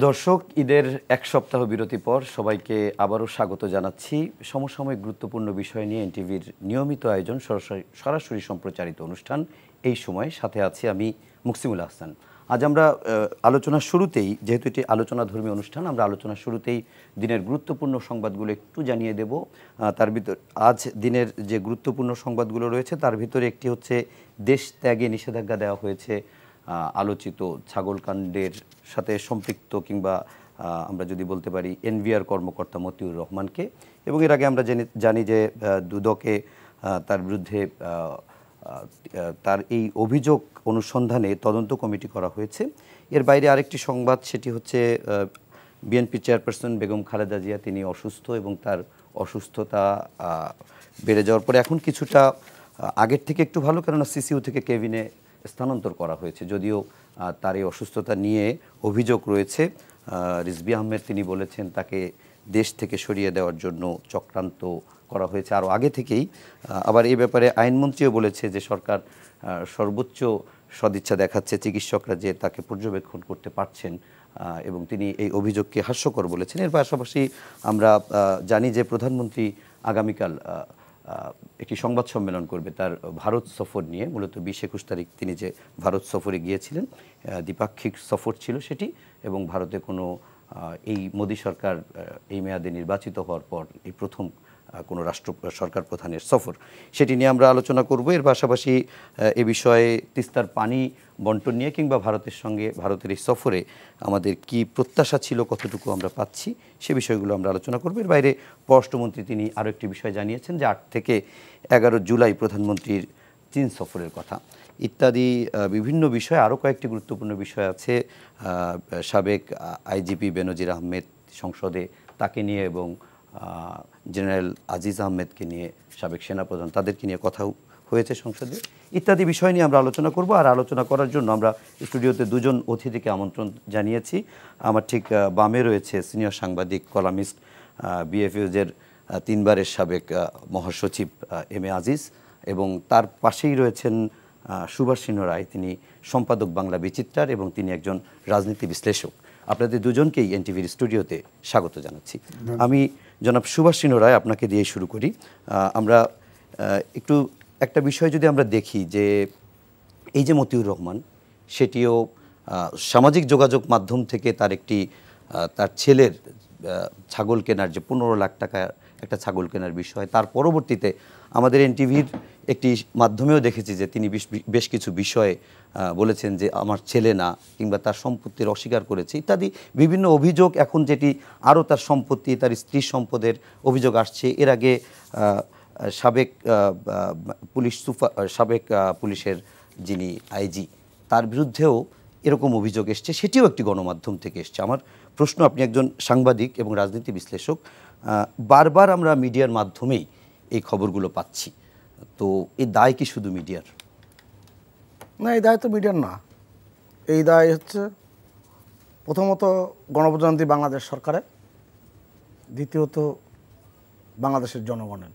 দর্শক, ঈদের এক সপ্তাহ বিরতির পর সবাইকে আবারও স্বাগত জানাচ্ছি সমসাময়িক গুরুত্বপূর্ণ বিষয় নিয়ে এনটিভির নিয়মিত আয়োজন সরাসরি সম্প্রচারিত অনুষ্ঠান এই সময়। সাথে আছি আমি মুকসিমুল আহসান। আজ আমরা আলোচনার শুরুতেই, যেহেতু এটি আলোচনাধর্মী অনুষ্ঠান, আমরা আলোচনার শুরুতেই দিনের গুরুত্বপূর্ণ সংবাদগুলো একটু জানিয়ে দেব। তার ভিতর আজ দিনের যে গুরুত্বপূর্ণ সংবাদগুলো রয়েছে তার ভিতরে একটি হচ্ছে দেশ ত্যাগে নিষেধাজ্ঞা দেওয়া হয়েছে আলোচিত ছাগলকাণ্ডের সাথে সম্পৃক্ত কিংবা আমরা যদি বলতে পারি এনভিআর কর্মকর্তা মতিউর রহমানকে। এবং এর আগে আমরা জানি যে দুদকে তার বিরুদ্ধে তার এই অভিযোগ অনুসন্ধানে তদন্ত কমিটি করা হয়েছে। এর বাইরে আরেকটি সংবাদ, সেটি হচ্ছে বিএনপি চেয়ারপারসন বেগম খালেদা জিয়া, তিনি অসুস্থ এবং তার অসুস্থতা বেড়ে যাওয়ার পরে এখন কিছুটা আগের থেকে একটু ভালো, কেননা সিসিইউ থেকে কেবিনে স্থানান্তর করা হয়েছে। যদিও তার এই অসুস্থতা নিয়ে অভিযোগ রয়েছে, রিজভী আহমেদ তিনি বলেছেন তাকে দেশ থেকে সরিয়ে দেওয়ার জন্য চক্রান্ত করা হয়েছে আরও আগে থেকেই। আবার এই ব্যাপারে আইনমন্ত্রীও বলেছে যে সরকার সর্বোচ্চ সদিচ্ছা দেখাচ্ছে, চিকিৎসকরা যে তাকে পর্যবেক্ষণ করতে পারছেন, এবং তিনি এই অভিযোগকে হাস্যকর বলেছেন। এর পাশাপাশি আমরা জানি যে প্রধানমন্ত্রী আগামীকাল একটি সংবাদ সম্মেলন করবে তার ভারত সফর নিয়ে। মূলত 20-21 তারিখ তিনি যে ভারত সফরে গিয়েছিলেন, দ্বিপাক্ষিক সফর ছিল সেটি, এবং ভারতে কোনো এই মোদী সরকার এই মেয়াদে নির্বাচিত হওয়ার পর এই প্রথম কোনো সরকার প্রধানের সফর, সেটি নিয়ে আমরা আলোচনা করব। এর পাশাপাশি এ বিষয়ে তিস্তার পানি বন্টন নিয়ে কিংবা ভারতের সঙ্গে ভারতের এই সফরে আমাদের কি প্রত্যাশা ছিল, কতটুকু আমরা পাচ্ছি, সে বিষয়গুলো আমরা আলোচনা করব। এর বাইরে পররাষ্ট্রমন্ত্রী তিনি আরও একটি বিষয় জানিয়েছেন যে 8 থেকে 11 জুলাই প্রধানমন্ত্রীর চীন সফরের কথা ইত্যাদি বিভিন্ন বিষয়। আরও কয়েকটি গুরুত্বপূর্ণ বিষয় আছে। সাবেক আইজিপি বেনজির আহমেদ সংসদে, তাকে নিয়ে, এবং জেনারেল আজিজ আহমেদকে নিয়ে, সাবেক সেনাপ্রধান, তাদেরকে নিয়ে কথাও হয়েছে সংসদে। ইত্যাদি বিষয় নিয়ে আমরা আলোচনা করব। আর আলোচনা করার জন্য আমরা স্টুডিওতে দুজন অতিথিকে আমন্ত্রণ জানিয়েছি। আমার ঠিক বামে রয়েছে সিনিয়র সাংবাদিক, কলামিস্ট, বিএফইউজের 3 বারের সাবেক মহাসচিব এম এ আজিজ, এবং তার পাশেই রয়েছেন সুভাষিনী রায়, তিনি সম্পাদক বাংলা বিচিত্রার এবং তিনি একজন রাজনীতি বিশ্লেষক। আপনাদের দুজনকেই এনটিভির স্টুডিওতে স্বাগত জানাচ্ছি। আমি জনাব সুভাষিনী রায়, আপনাকে দিয়ে শুরু করি। আমরা একটু একটা বিষয় যদি আমরা দেখি যে এই যে মতিউর রহমান, সেটিও সামাজিক যোগাযোগ মাধ্যম থেকে তার একটি তার ছেলের ছাগল কেনার, যে 15 লাখ টাকা একটা ছাগল কেনার বিষয়, তার পরবর্তীতে আমাদের এনটিভির একটি মাধ্যমেও দেখেছি যে তিনি বেশ কিছু বিষয়ে বলেছেন যে আমার ছেলে না, কিংবা তার সম্পত্তির অস্বীকার করেছে ইত্যাদি বিভিন্ন অভিযোগ। এখন যেটি আরও তার সম্পত্তি, তার স্ত্রীর সম্পদের অভিযোগ আসছে। এর আগে সাবেক পুলিশের যিনি আইজি, তার বিরুদ্ধেও এরকম অভিযোগ এসছে, সেটিও একটি গণমাধ্যম থেকে এসছে। আমার প্রশ্ন, আপনি একজন সাংবাদিক এবং রাজনীতি বিশ্লেষক, বারবার আমরা মিডিয়ার মাধ্যমেই এই খবরগুলো পাচ্ছি, তো এই দায় কি শুধু মিডিয়ার? না, এই দায় তো মিডিয়ার না। এই দায় হচ্ছে প্রথমত গণপ্রজাতন্ত্রী বাংলাদেশ সরকারের, দ্বিতীয়ত বাংলাদেশের জনগণের,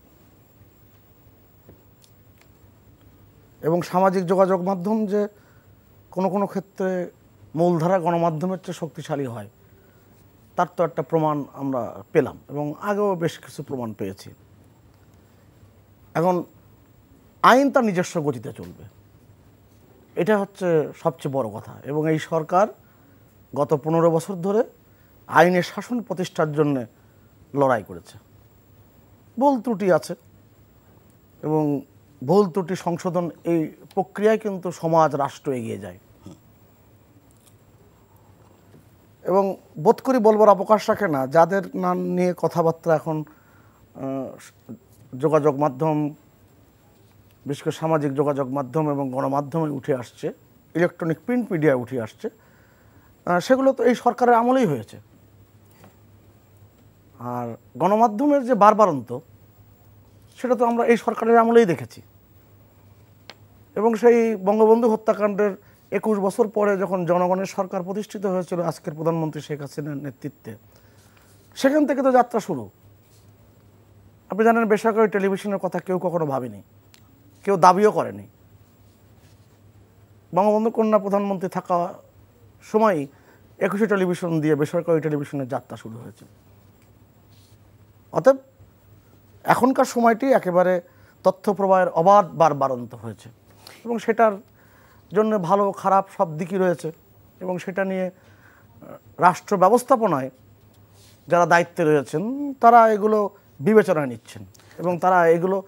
এবং সামাজিক যোগাযোগ মাধ্যম যে কোনো কোনো ক্ষেত্রে মূলধারা গণমাধ্যমের চেয়ে শক্তিশালী হয়, তার তো একটা প্রমাণ আমরা পেলাম, এবং আগেও বেশ কিছু প্রমাণ পেয়েছি। এখন আইন তার নিজস্ব গতিতে চলবে, এটা হচ্ছে সবচেয়ে বড় কথা। এবং এই সরকার গত 15 বছর ধরে আইনের শাসন প্রতিষ্ঠার জন্য লড়াই করেছে। ভুল ত্রুটি আছে, এবং ভুল ত্রুটি সংশোধন এই প্রক্রিয়ায় কিন্তু সমাজ, রাষ্ট্র এগিয়ে যায়। এবং বোধ করি বলবার অবকাশ রাখে না, যাদের নাম নিয়ে কথাবার্তা এখন যোগাযোগ মাধ্যম, বিশেষ করে সামাজিক যোগাযোগ মাধ্যম এবং গণমাধ্যমে উঠে আসছে, ইলেকট্রনিক প্রিন্ট মিডিয়ায় উঠে আসছে, সেগুলো তো এই সরকারের আমলেই হয়েছে। আর গণমাধ্যমের যে বারবারন্ত, সেটা তো আমরা এই সরকারের আমলেই দেখেছি। এবং সেই বঙ্গবন্ধু হত্যাকাণ্ডের 21 বছর পরে যখন জনগণের সরকার প্রতিষ্ঠিত হয়েছিল আজকের প্রধানমন্ত্রী শেখ হাসিনার নেতৃত্বে, সেখান থেকে তো যাত্রা শুরু। আপনি জানেন, বেসরকারি টেলিভিশনের কথা কেউ কখনো ভাবেনি, কেউ দাবিও করেনি। বঙ্গবন্ধু কন্যা প্রধানমন্ত্রী থাকা সময়ই একুশে টেলিভিশন দিয়ে বেসরকারি টেলিভিশনের যাত্রা শুরু হয়েছে। অতএব এখনকার সময়টি একেবারে তথ্য প্রবাহের অবাধ বাড়ন্ত হয়েছে এবং সেটার জন্য ভালো খারাপ সব দিকই রয়েছে এবং সেটা নিয়ে রাষ্ট্র ব্যবস্থাপনায় যারা দায়িত্বে রয়েছেন তারা এগুলো বিবেচনায় নিচ্ছেন এবং তারা এগুলো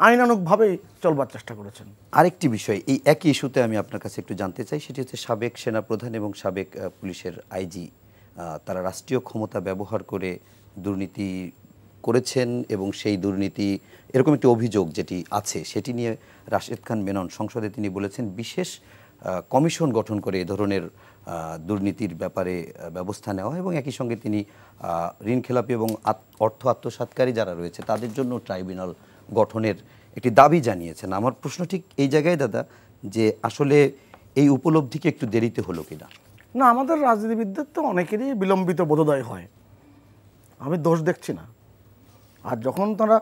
আইনানুগভাবেই চলবার চেষ্টা করেছেন। আরেকটি বিষয়, এই একই ইস্যুতে আমি আপনার কাছে একটু জানতে চাই, সেটি হচ্ছে সাবেক সেনাপ্রধান এবং সাবেক পুলিশের আইজি তারা রাষ্ট্রীয় ক্ষমতা ব্যবহার করে দুর্নীতি করেছেন এবং সেই দুর্নীতি এরকম একটি অভিযোগ যেটি আছে সেটি নিয়ে রাশেদ খান মেনন সংসদে তিনি বলেছেন বিশেষ কমিশন গঠন করে এ ধরনের দুর্নীতির ব্যাপারে ব্যবস্থা নেওয়া এবং একই সঙ্গে তিনি ঋণখেলাপি এবং অর্থ আত্মসাৎকারী যারা রয়েছে তাদের জন্য ট্রাইব্যুনাল গঠনের একটি দাবি জানিয়েছেন। আমার প্রশ্ন ঠিক এই জায়গায় দাদা, যে আসলে এই উপলব্ধিকে একটু দেরিতে হলো কিনা? না, আমাদের রাজনীতিবিদদের তো অনেকেরই বিলম্বিত বোধোদয় হয়, আমি দোষ দেখছি না। আর যখন তারা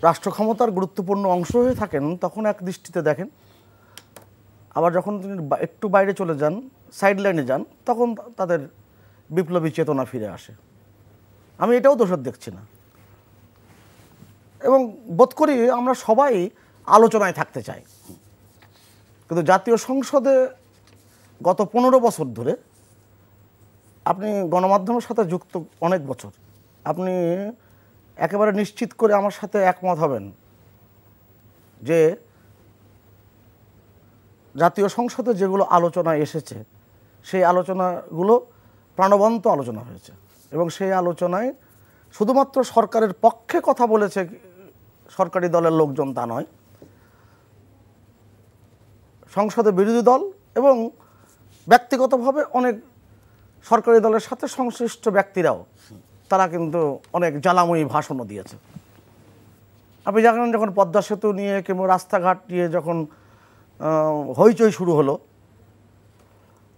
রাষ্ট্র ক্ষমতার গুরুত্বপূর্ণ অংশ হয়ে থাকেন তখন এক দৃষ্টিতে দেখেন, আবার যখন তিনি একটু বাইরে চলে যান, সাইড লাইনে যান, তখন তাদের বিপ্লবী চেতনা ফিরে আসে। আমি এটাও দোষর দেখছি না এবং বোধ করি আমরা সবাই আলোচনায় থাকতে চাই। কিন্তু জাতীয় সংসদে গত 15 বছর ধরে আপনি গণমাধ্যমের সাথে যুক্ত অনেক বছর, আপনি একেবারে নিশ্চিত করে আমার সাথে একমত হবেন যে জাতীয় সংসদে যেগুলো আলোচনায় এসেছে সেই আলোচনাগুলো প্রাণবন্ত আলোচনা হয়েছে এবং সেই আলোচনায় শুধুমাত্র সরকারের পক্ষে কথা বলেছে সরকারি দলের লোকজন তা নয়, সংসদে বিরোধী দল এবং ব্যক্তিগতভাবে অনেক সরকারি দলের সাথে সংশ্লিষ্ট ব্যক্তিরাও তারা কিন্তু অনেক জ্বালাময়ী ভাষণও দিয়েছে। আপনি জানেন যখন পদ্মা সেতু নিয়ে কিংবা রাস্তাঘাট নিয়ে যখন হইচই শুরু হলো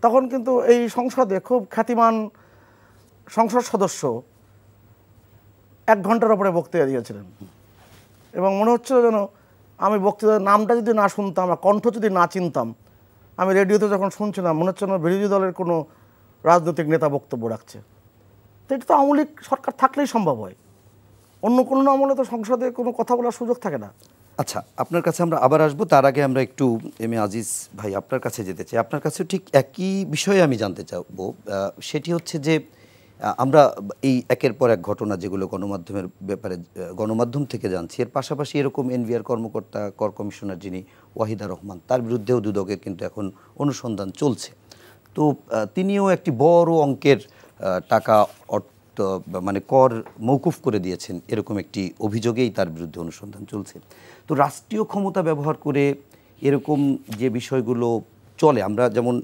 তখন কিন্তু এই সংসদে খুব খ্যাতিমান সংসদ সদস্য 1 ঘন্টার ওপরে বক্তৃতা দিয়েছিলেন এবং মনে হচ্ছিল যেন আমি বক্তৃতার নামটা যদি না শুনতাম বা কণ্ঠ যদি না চিনতাম, আমি রেডিওতে যখন শুনছিলাম মনে হচ্ছে না বিরোধী দলের কোনো রাজনৈতিক নেতা বক্তব্য রাখছে। তো এটা তো আওয়ামী লীগ সরকার থাকলেই সম্ভব হয়, অন্য কোনো আমলে তো সংসদে কোনো কথা বলার সুযোগ থাকে না। আচ্ছা, আপনার কাছে আমরা আবার আসবো, তার আগে আমরা একটু এম এ আজিজ ভাই আপনার কাছে যেতে চাই। আপনার কাছে ঠিক একই বিষয়ে আমি জানতে চাবো, সেটি হচ্ছে যে আমরা এই একের পর এক ঘটনা যেগুলো গণমাধ্যমের ব্যাপারে গণমাধ্যম থেকে জানছি, এর পাশাপাশি এরকম এনবিআর কর্মকর্তা কর কমিশনার যিনি ওয়াহিদা রহমান, তার বিরুদ্ধেও দুদকের কিন্তু এখন অনুসন্ধান চলছে। তো তিনিও একটি বড় অঙ্কের টাকা মানে কর মৌকুফ করে দিয়েছেন, এরকম একটি অভিযোগেই তার বিরুদ্ধে অনুসন্ধান চলছে। তো রাষ্ট্রীয় ক্ষমতা ব্যবহার করে এরকম যে বিষয়গুলো চলে, আমরা যেমন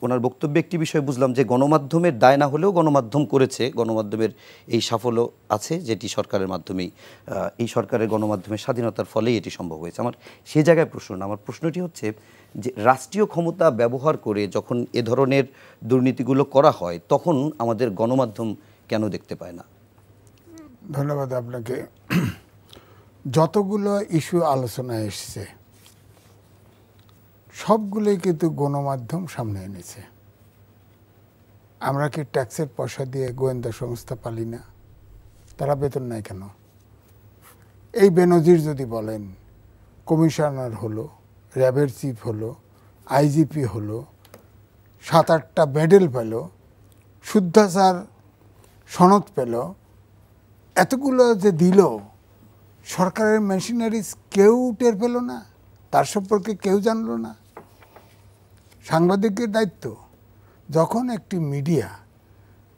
ওনার বক্তব্যে একটি বিষয় বুঝলাম যে গণমাধ্যমের দায় না হলেও গণমাধ্যম করেছে, গণমাধ্যমের এই সাফল্য আছে যেটি সরকারের মাধ্যমেই, এই সরকারের গণমাধ্যমের স্বাধীনতার ফলেই এটি সম্ভব হয়েছে। আমার সেই জায়গায় প্রশ্ন না, আমার প্রশ্নটি হচ্ছে যে রাষ্ট্রীয় ক্ষমতা ব্যবহার করে যখন এ ধরনের দুর্নীতিগুলো করা হয় তখন আমাদের গণমাধ্যম কেন দেখতে পায় না? ধন্যবাদ আপনাকে। যতগুলো ইস্যু আলোচনায় এসছে সবগুলোই কিন্তু গণমাধ্যম সামনে এনেছে। আমরা কি ট্যাক্সের পয়সা দিয়ে গোয়েন্দা সংস্থা পালি না? তারা বেতন নেয় কেন? এই বেনজির যদি বলেন কমিশনার হলো, র্যাবের চিফ হলো, আইজিপি হলো, 7-8টা মেডেল পেল, শুদ্ধাচার সনদ পেল, এতগুলো যে দিল সরকারের মেশিনারিজ কেউ টের পেল না, তার সম্পর্কে কেউ জানলো না। সাংবাদিকের দায়িত্ব, যখন একটি মিডিয়া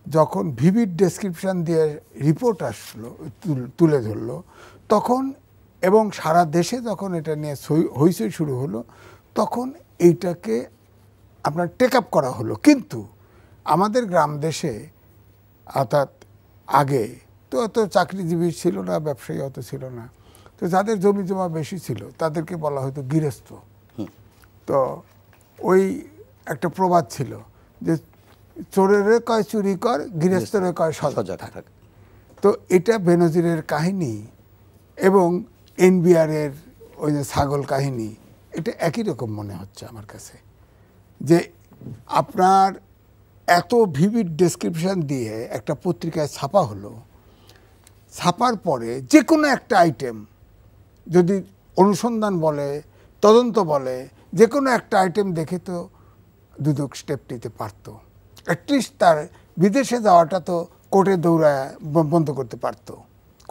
যখন ভিভিড ডেসক্রিপশন দিয়ে রিপোর্ট আসলো তুলে ধরলো তখন এবং সারা দেশে যখন এটা নিয়ে হইচই শুরু হলো তখন এইটাকে আপনার টেক আপ করা হলো। কিন্তু আমাদের গ্রাম দেশে অর্থাৎ আগে তো অত চাকরিজীবী ছিল না, ব্যবসায়ী অত ছিল না, তো যাদের জমি জমা বেশি ছিল তাদেরকে বলা হতো গৃহস্থ। তো ওই একটা প্রবাদ ছিল যে চোরেরে কয় চুরি কর, গৃহস্থরে কয় সজাগ থাক। তো এটা বেনজিরের কাহিনী এবং এনবিআরের ওই যে ছাগল কাহিনী, এটা একই রকম মনে হচ্ছে আমার কাছে। যে আপনার এত ভিভিড ডেসক্রিপশন দিয়ে একটা পত্রিকায় ছাপা হলো, ছাপার পরে যে কোনো একটা আইটেম যদি অনুসন্ধান বলে, তদন্ত বলে, যে কোনো একটা আইটেম দেখে তো দুদক স্টেপ নিতে পারতো। অ্যাটলিস্ট তার বিদেশে যাওয়াটা তো কোর্টে দৌড়ায় বন্ধ করতে পারতো,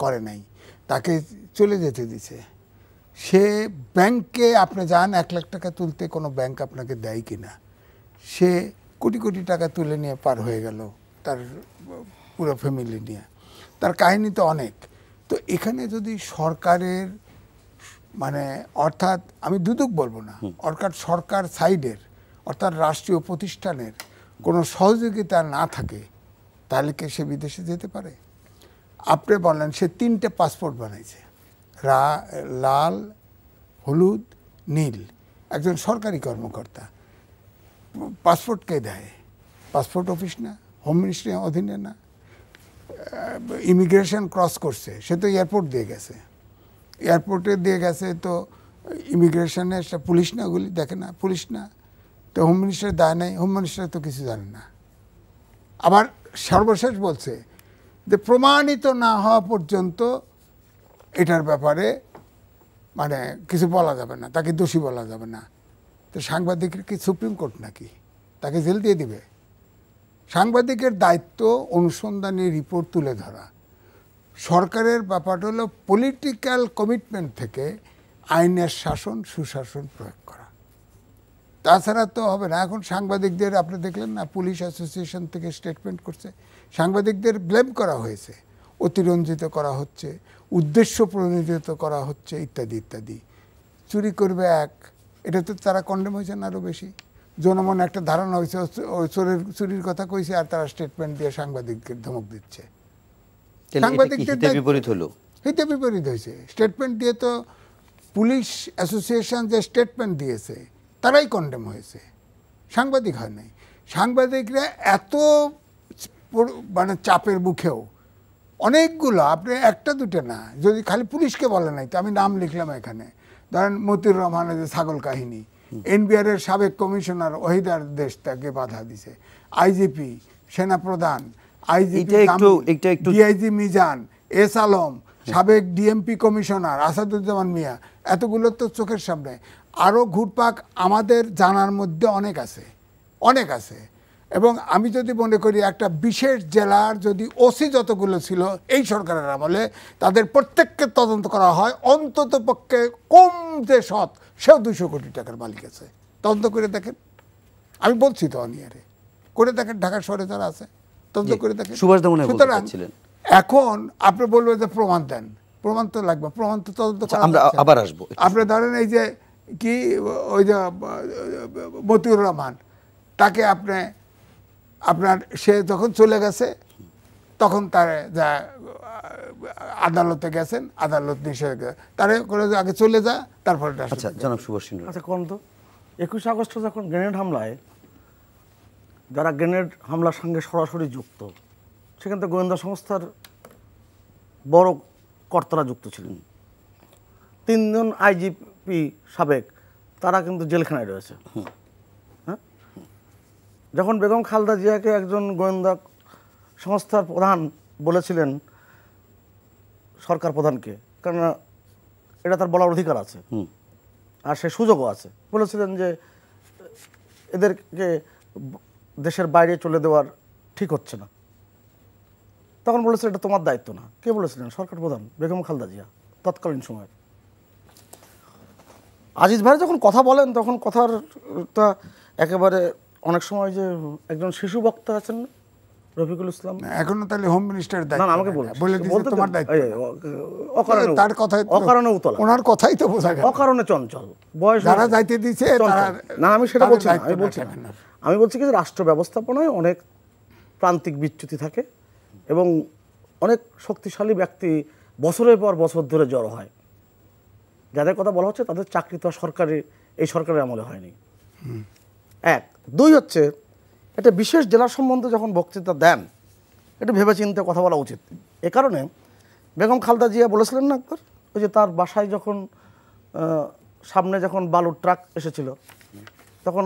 করে নাই। তাকে চলে যেতে দিছে। সে ব্যাংকে আপনি যান 1 লাখ টাকা তুলতে, কোনো ব্যাংক আপনাকে দেয় কিনা, সে কোটি কোটি টাকা তুলে নিয়ে পার হয়ে গেল তার পুরো ফ্যামিলি নিয়ে। তার কাহিনী তো অনেক। তো এখানে যদি সরকারের মানে অর্থাৎ আমি দুদক বলবো না, অর্থাৎ সরকার সাইডের অর্থাৎ রাষ্ট্রীয় প্রতিষ্ঠানের কোনো সহযোগিতা না থাকে, তাহলে কি সে বিদেশে যেতে পারে? আপনি বললেন সে 3টে পাসপোর্ট বানাইছে, লাল, হলুদ, নীল। একজন সরকারি কর্মকর্তা। পাসপোর্ট কে দেয়? পাসপোর্ট অফিস না? হোম মিনিস্ট্রির অধীনে না? ইমিগ্রেশন ক্রস করছে, সে তো এয়ারপোর্ট দিয়ে গেছে। এয়ারপোর্টে দিয়ে গেছে তো ইমিগ্রেশনে পুলিশ না, ওগুলি দেখে না, পুলিশ না। তো হোম মিনিস্টারের দায় নেই, হোম মিনিস্টার তো কিছু জানে না। আবার সর্বশেষ বলছে যে প্রমাণিত না হওয়া পর্যন্ত এটার ব্যাপারে মানে কিছু বলা যাবে না, তাকে দোষী বলা যাবে না। তো সাংবাদিকের কি সুপ্রিম কোর্ট নাকি? তাকে জেল দিয়ে দিবে? সাংবাদিকের দায়িত্ব অনুসন্ধানী রিপোর্ট তুলে ধরা। সরকারের ব্যাপারটা হলো পলিটিক্যাল কমিটমেন্ট থেকে আইনের শাসন, সুশাসন প্রয়োগ করা। তাছাড়া তো হবে না। এখন সাংবাদিকদের আপনি দেখলেন না, পুলিশ অ্যাসোসিয়েশন থেকে স্টেটমেন্ট করছে, সাংবাদিকদের ব্লেম করা হয়েছে, অতিরঞ্জিত করা হচ্ছে, উদ্দেশ্য প্রণোদিত করা হচ্ছে, ইত্যাদি ইত্যাদি। চুরি করবে এক, এটা তো তারা কন্ডেম হয়েছেন আরও বেশি। জনমনে একটা ধারণা হয়েছে ওই চুরির কথা কইছে, আর তারা স্টেটমেন্ট দিয়ে সাংবাদিককে ধমক দিচ্ছে। সাংবাদিকদের বিপরীত হলো, হিতে বিপরীত হয়েছে। স্টেটমেন্ট দিয়ে তো পুলিশ অ্যাসোসিয়েশন যে স্টেটমেন্ট দিয়েছে তারাই কন্ডেম হয়েছে, সাংবাদিক হয় নাই। সাংবাদিকরা এত মানে চাপের মুখেও অনেকগুলো, আপনি একটা দুটো না, যদি খালি পুলিশকে বলে নাই তো আমি নাম লিখলাম এখানে, ধরেন মতিউর রহমানের যে ছাগল কাহিনী, এনবিআর এর সাবেক কমিশনার ওহিদার দেশ তাকে বাধা দিছে, আইজিপি, সেনাপ্রধান, IGP, DIG Mizan, S Alam, সাবেক ডিএমপি কমিশনার আসাদুজ্জামান মিয়া, এতগুলো তো চোখের সামনে। আরও ঘুরপাক আমাদের জানার মধ্যে অনেক আছে, অনেক আছে। এবং আমি যদি মনে করি একটা বিশেষ জেলার যদি ওসি যতগুলো ছিল এই সরকারের আমলে, তাদের প্রত্যেককে তদন্ত করা হয়, অন্তত পক্ষে কম যে সৎ সেও 200 কোটি টাকার মালিক আছে। তদন্ত করে দেখেন, আমি বলছি তো অনিয়ারে করে দেখেন, ঢাকা শহরে যারা আছে তদন্ত করে দেখেন। সুতরাং এখন আপনি বলবেন যে প্রমাণ দেন, প্রমাণ তো লাগবে, প্রমাণ তো তদন্ত করা। আমরা আবার আসবো। আপনি ধরেন এই যে কি ওই যে মতিউর রহমান, তাকে আপনার সে যখন চলে গেছে তখন তার যা আদালতে গেছেন, আদালত নিষেধ তারে করে আগে চলে যা, তারপরে। আচ্ছা জনাব সুভাষ, আচ্ছা কোন তো 21 আগস্ট যখন গ্রেনেড হামলায় যারা গ্রেনেড হামলার সঙ্গে সরাসরি যুক্ত, সেখান থেকে গোয়েন্দা সংস্থার বড় কর্তারা যুক্ত ছিলেন। 3 জন আইজিপি সাবেক, তারা কিন্তু জেলখানায় রয়েছে। হ্যাঁ, যখন বেগম খালেদা জিয়াকে একজন গোয়েন্দা সংস্থার প্রধান বলেছিলেন, সরকার প্রধানকে, কারণ এটা তার বলার অধিকার আছে আর সে সুযোগও আছে, বলেছিলেন যে এদেরকে দেশের বাইরে চলে দেওয়ার ঠিক হচ্ছে না। তখন বলেছিল এটা তোমার দায়িত্ব না। কে বলেছিলেন? সরকার প্রধান বেগম খালেদা জিয়া তৎকালীন সময়। আজিজ ভাই যখন কথা বলেন তখন কথারটা একেবারে অনেক সময় যে একজন শিশু বক্তা আছেন না, রফিকুল ইসলাম, এখনো তাহলে হোম মিনিস্টারের দায়িত্ব। না আমাকে বলে দিতে তোমার দায়িত্ব, তার কথাই অকারণে উতলা, ওনার কথাই তো বোঝা গেল, অকারণে চঞ্চল, বয়স যারা যাইতে দিয়েছে তারা। না আমি সেটা বলছি না, আমি বলছি কি যে রাষ্ট্র ব্যবস্থাপনায় অনেক প্রান্তিক বিচ্যুতি থাকে এবং অনেক শক্তিশালী ব্যক্তি বছরের পর বছর ধরে জড়ো হয়। যাদের কথা বলা হচ্ছে তাদের চাকরি তো সরকারি, এই সরকারের আমলে হয়নি। 1, 2 হচ্ছে একটা বিশেষ জেলার সম্বন্ধে যখন বক্তৃতা দেন একটু ভেবেচিন্তে কথা বলা উচিত। এ কারণে বেগম খালেদা জিয়া বলেছিলেন না একবার, ওই যে তার বাসায় যখন সামনে যখন বালুর ট্রাক এসেছিল, তখন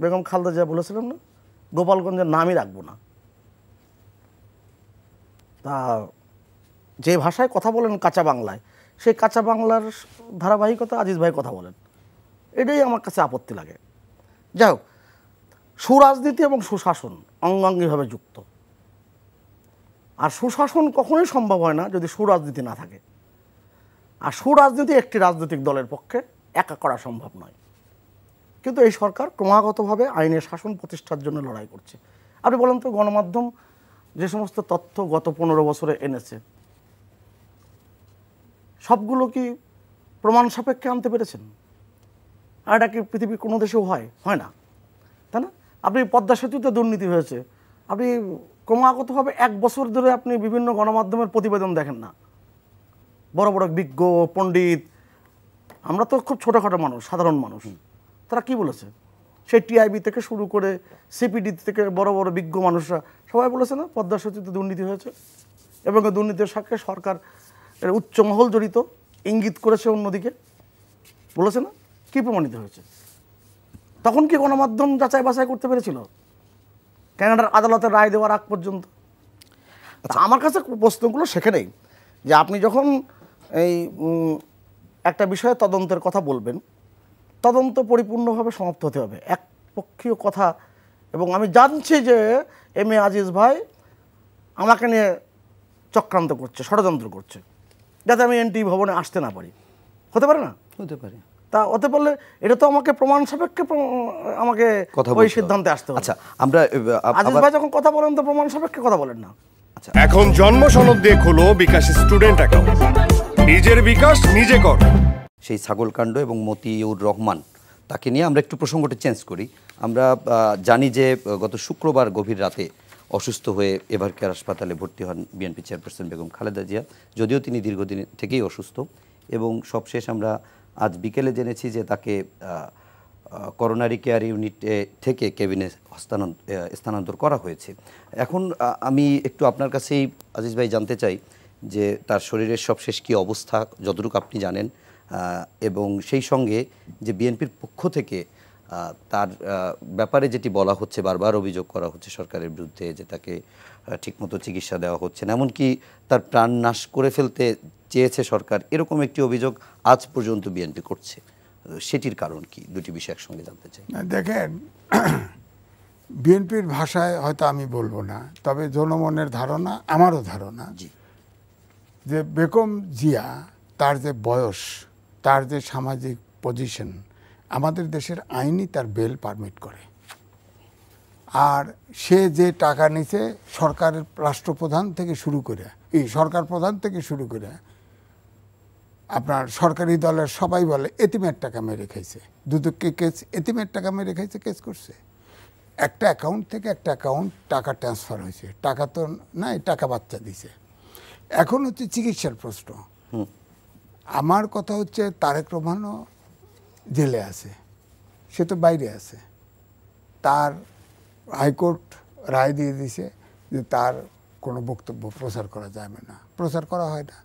বেগম খালেদা জিয়া বলেছিলেন না, গোপালগঞ্জের নামই রাখবো না। তা যে ভাষায় কথা বলেন কাঁচা বাংলায়, সেই কাঁচা বাংলার ধারাবাহিকতা আজিজ ভাই কথা বলেন, এটাই আমার কাছে আপত্তি লাগে। যাই হোক, সুরাজনীতি এবং সুশাসন অঙ্গাঙ্গিভাবে যুক্ত, আর সুশাসন কখনোই সম্ভব হয় না যদি সুরাজনীতি না থাকে, আর সুরাজনীতি একটি রাজনৈতিক দলের পক্ষে একা করা সম্ভব নয়। কিন্তু এই সরকার ক্রমাগতভাবে আইনের শাসন প্রতিষ্ঠার জন্য লড়াই করছে। আপনি বলেন তো, গণমাধ্যম যে সমস্ত তথ্য গত 15 বছরে এনেছে, সবগুলো কি প্রমাণ সাপেক্ষে আনতে পেরেছেন? আর এটা কি পৃথিবীর কোনো দেশেও হয়? হয় না, তাই না? আপনি পদ্মা সেতুতে দুর্নীতি হয়েছে, আপনি ক্রমাগতভাবে 1 বছর ধরে আপনি বিভিন্ন গণমাধ্যমের প্রতিবেদন দেখেন না, বড় বড় বিজ্ঞ পণ্ডিত, আমরা তো খুব ছোটোখাটো মানুষ, সাধারণ মানুষ, তারা কি বলেছে? সেই টিআইবি থেকে শুরু করে সিপিডি থেকে বড় বড় বিজ্ঞ মানুষরা সবাই বলেছে না পদ্মা সেতুতে দুর্নীতি হয়েছে, এবং দুর্নীতির সাথে সরকার এর উচ্চ মহল জড়িত, ইঙ্গিত করেছে অন্যদিকে, বলেছে না? কি প্রমাণিত হয়েছে? তখন কি গণমাধ্যম যাচাই বাছাই করতে পেরেছিল কানাডার আদালতের রায় দেওয়ার আগ পর্যন্ত? আচ্ছা, আমার কাছে প্রশ্নগুলো সেখানেই যে আপনি যখন এই একটা বিষয়ে তদন্তের কথা বলবেন, তদন্ত পরিপূর্ণভাবে সমাপ্ত হতে হবে। একপক্ষীয় কথা, এবং আমি জানছি যে এম এ আজিজ ভাই আমাকে নিয়ে চক্রান্ত করছে, ষড়যন্ত্র করছে, যাতে আমি এনটিভি ভবনে আসতে না পারি। হতে পারে না? হতে পারে। তা হতে পারলে এটা তো আমাকে প্রমাণ সাপেক্ষে আমাকে ওই সিদ্ধান্তে আসতে হবে। আচ্ছা, আমরা আজিজ ভাই যখন কথা বলেন তো প্রমাণ সাপেক্ষে কথা বলেন না। আচ্ছা, এখন জন্ম সনদ দিয়ে খোলো বিকাশ স্টুডেন্ট অ্যাকাউন্ট, নিজের বিকাশ নিজে কর। সেই ছাগলকাণ্ড এবং মতিউর রহমান, তাকে নিয়ে আমরা একটু প্রসঙ্গটা চেঞ্জ করি। আমরা জানি যে গত শুক্রবার গভীর রাতে অসুস্থ হয়ে এভার কেয়ার হাসপাতালে ভর্তি হন বিএনপি চেয়ারপারসন বেগম খালেদা জিয়া, যদিও তিনি দীর্ঘদিন থেকেই অসুস্থ, এবং সবশেষ আমরা আজ বিকেলে জেনেছি যে তাকে করোনারি কেয়ার ইউনিটে থেকে কেবিনে স্থানান্তর করা হয়েছে। এখন আমি একটু আপনার কাছেই আজিজ ভাই জানতে চাই যে তার শরীরের সবশেষ কী অবস্থা, যতটুকু আপনি জানেন, এবং সেই সঙ্গে যে বিএনপির পক্ষ থেকে তার ব্যাপারে যেটি বলা হচ্ছে, বারবার অভিযোগ করা হচ্ছে সরকারের বিরুদ্ধে যে তাকে ঠিকমতো চিকিৎসা দেওয়া হচ্ছে না, এমনকি তার প্রাণ নাশ করে ফেলতে চেয়েছে সরকার, এরকম একটি অভিযোগ আজ পর্যন্ত বিএনপি করছে। সেটির কারণ কি? দুটি বিষয় একসঙ্গে জানতে চাই। দেখেন, বিএনপির ভাষায় হয়তো আমি বলবো না, তবে জনমনের ধারণা, আমারও ধারণা যে বেগম জিয়া, তার যে বয়স, তার যে সামাজিক পজিশন, আমাদের দেশের আইনই তার বেল পারমিট করে। আর সে যে টাকা নিছে সরকারের রাষ্ট্রপ্রধান থেকে শুরু করে, এই সরকার প্রধান থেকে শুরু করে আপনার সরকারি দলের সবাই বলে এতিমের টাকা মেরে খাইছে, দুদককে কেস এতিমের টাকা মেরে খাইছে কেস করছে। একটা অ্যাকাউন্ট থেকে একটা অ্যাকাউন্ট টাকা ট্রান্সফার হয়েছে, টাকা তো নাই, টাকা বাচ্চা দিছে। এখন হচ্ছে চিকিৎসার প্রশ্ন। আমার কথা হচ্ছে তারেক রহমানও জেলে আছে, সে তো বাইরে আছে, তার হাইকোর্ট রায় দিয়ে দিছে যে তার কোনো বক্তব্য প্রচার করা যাবে না, প্রচার করা হয় না।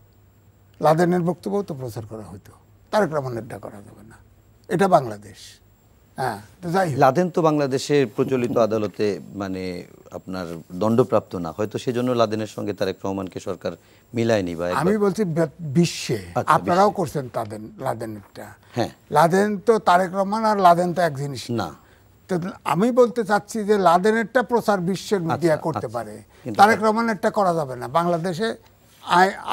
লাদেনের বক্তব্যও তো প্রচার করা হইতো, তারেক রহমানেরটা করা যাবে না। এটা বাংলাদেশ। হ্যাঁ, তো যাই হোক, লাদেন তো বাংলাদেশের প্রচলিত আদালতে মানে আপনার দণ্ডপ্রাপ্ত না, হয়তো সেজন্য লাদেনের সঙ্গে তারেক রহমানকে সরকার মিলায়নি। বা আমি বলছি বিশ্বে আপনারাও করছেন তাদের লাদেনেরটা। হ্যাঁ, লাদেন তো তারেক রহমান আর লাদেন তো এক জিনিস না। তো আমি বলতে চাচ্ছি যে লাদেনেরটা প্রচার বিশ্বের মিডিয়া করতে পারে, তারেক রহমানেরটা করা যাবে না। বাংলাদেশে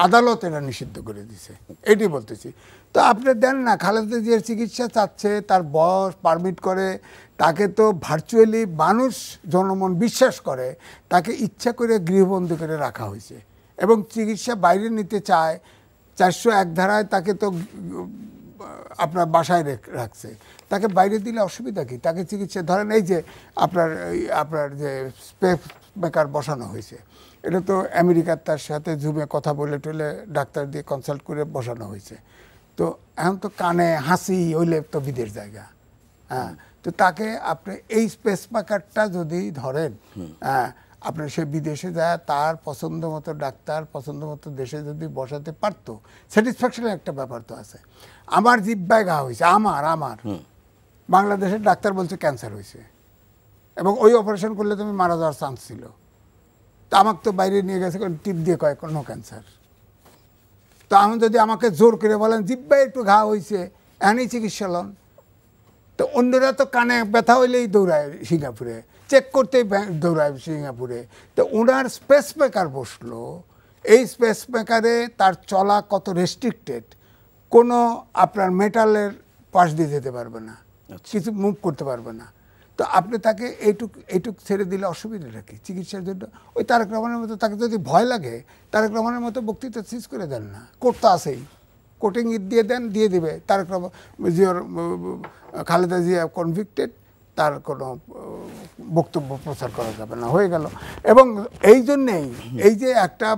আদালত এটা নিষিদ্ধ করে দিছে, এটি বলতেছি। তো আপনি দেন না, খালেদা জিয়ার চিকিৎসা চাচ্ছে, তার বয়স পারমিট করে, তাকে তো ভার্চুয়ালি মানুষ জনমন বিশ্বাস করে, তাকে ইচ্ছা করে গৃহবন্দী করে রাখা হয়েছে এবং চিকিৎসা বাইরে নিতে চায়। 401 ধারায় তাকে তো আপনার বাসায় রাখছে, তাকে বাইরে দিলে অসুবিধা কি? তাকে চিকিৎসা, ধরেন এই যে আপনার যে স্পেস মেকার বসানো হয়েছে, এটা তো আমেরিকার তার সাথে জুমে কথা বলে টলে ডাক্তার দিয়ে কনসাল্ট করে বসানো হয়েছে। তো এখন তো কানে হাসি হইলে তো বিদেশ জায়গা। হ্যাঁ, তো তাকে আপনি এই স্পেস মেকারটা যদি ধরেন, হ্যাঁ, আপনার সে বিদেশে যায়, তার পছন্দ মতো ডাক্তার পছন্দ মতো দেশে যদি বসাতে পারতো, স্যাটিসফ্যাকশনের একটা ব্যাপার তো আছে। আমার জিব্বায় ঘা হয়েছে, আমার বাংলাদেশের ডাক্তার বলছে ক্যান্সার হয়েছে, এবং ওই অপারেশন করলে তুমি মারা যাওয়ার চান্স ছিল। তা আমাকে তো বাইরে নিয়ে গেছে, টিপ দিয়ে কয় কোনো ক্যান্সার। তো আমি যদি আমাকে জোর করে বলেন জিব্বায় একটু ঘা হয়েছে, এখানেই চিকিৎসা লন, তো অন্যরা তো কানে ব্যথা হইলেই দৌড়ায় সিঙ্গাপুরে, চেক করতেই দৌড়ায় সিঙ্গাপুরে। তো ওনার স্পেস মেকার বসলো, এই স্পেস মেকারে তার চলা কত রেস্ট্রিক্টেড, কোনো আপনার মেটালের পাশ দিয়ে যেতে পারবে না, কিছু মুভ করতে পারবে না। তো আপনি তাকে এইটুক ছেড়ে দিলে অসুবিধাটা কি চিকিৎসার জন্য? ওই তারেক রহমানের মতো তাকে যদি ভয় লাগে, তারেক রহমানের মতো বক্তৃতা সিজ করে দেন না, কোর্ট তো আছেই, কোর্টে দিয়ে দেন, দিয়ে দিবে। তারেক রহমান জিয়ার খালেদা জিয়া কনভিক্টেড, তার কোনো বক্তব্য প্রচার করা যাবে না, হয়ে গেল। এবং এই জন্যেই এই যে একটা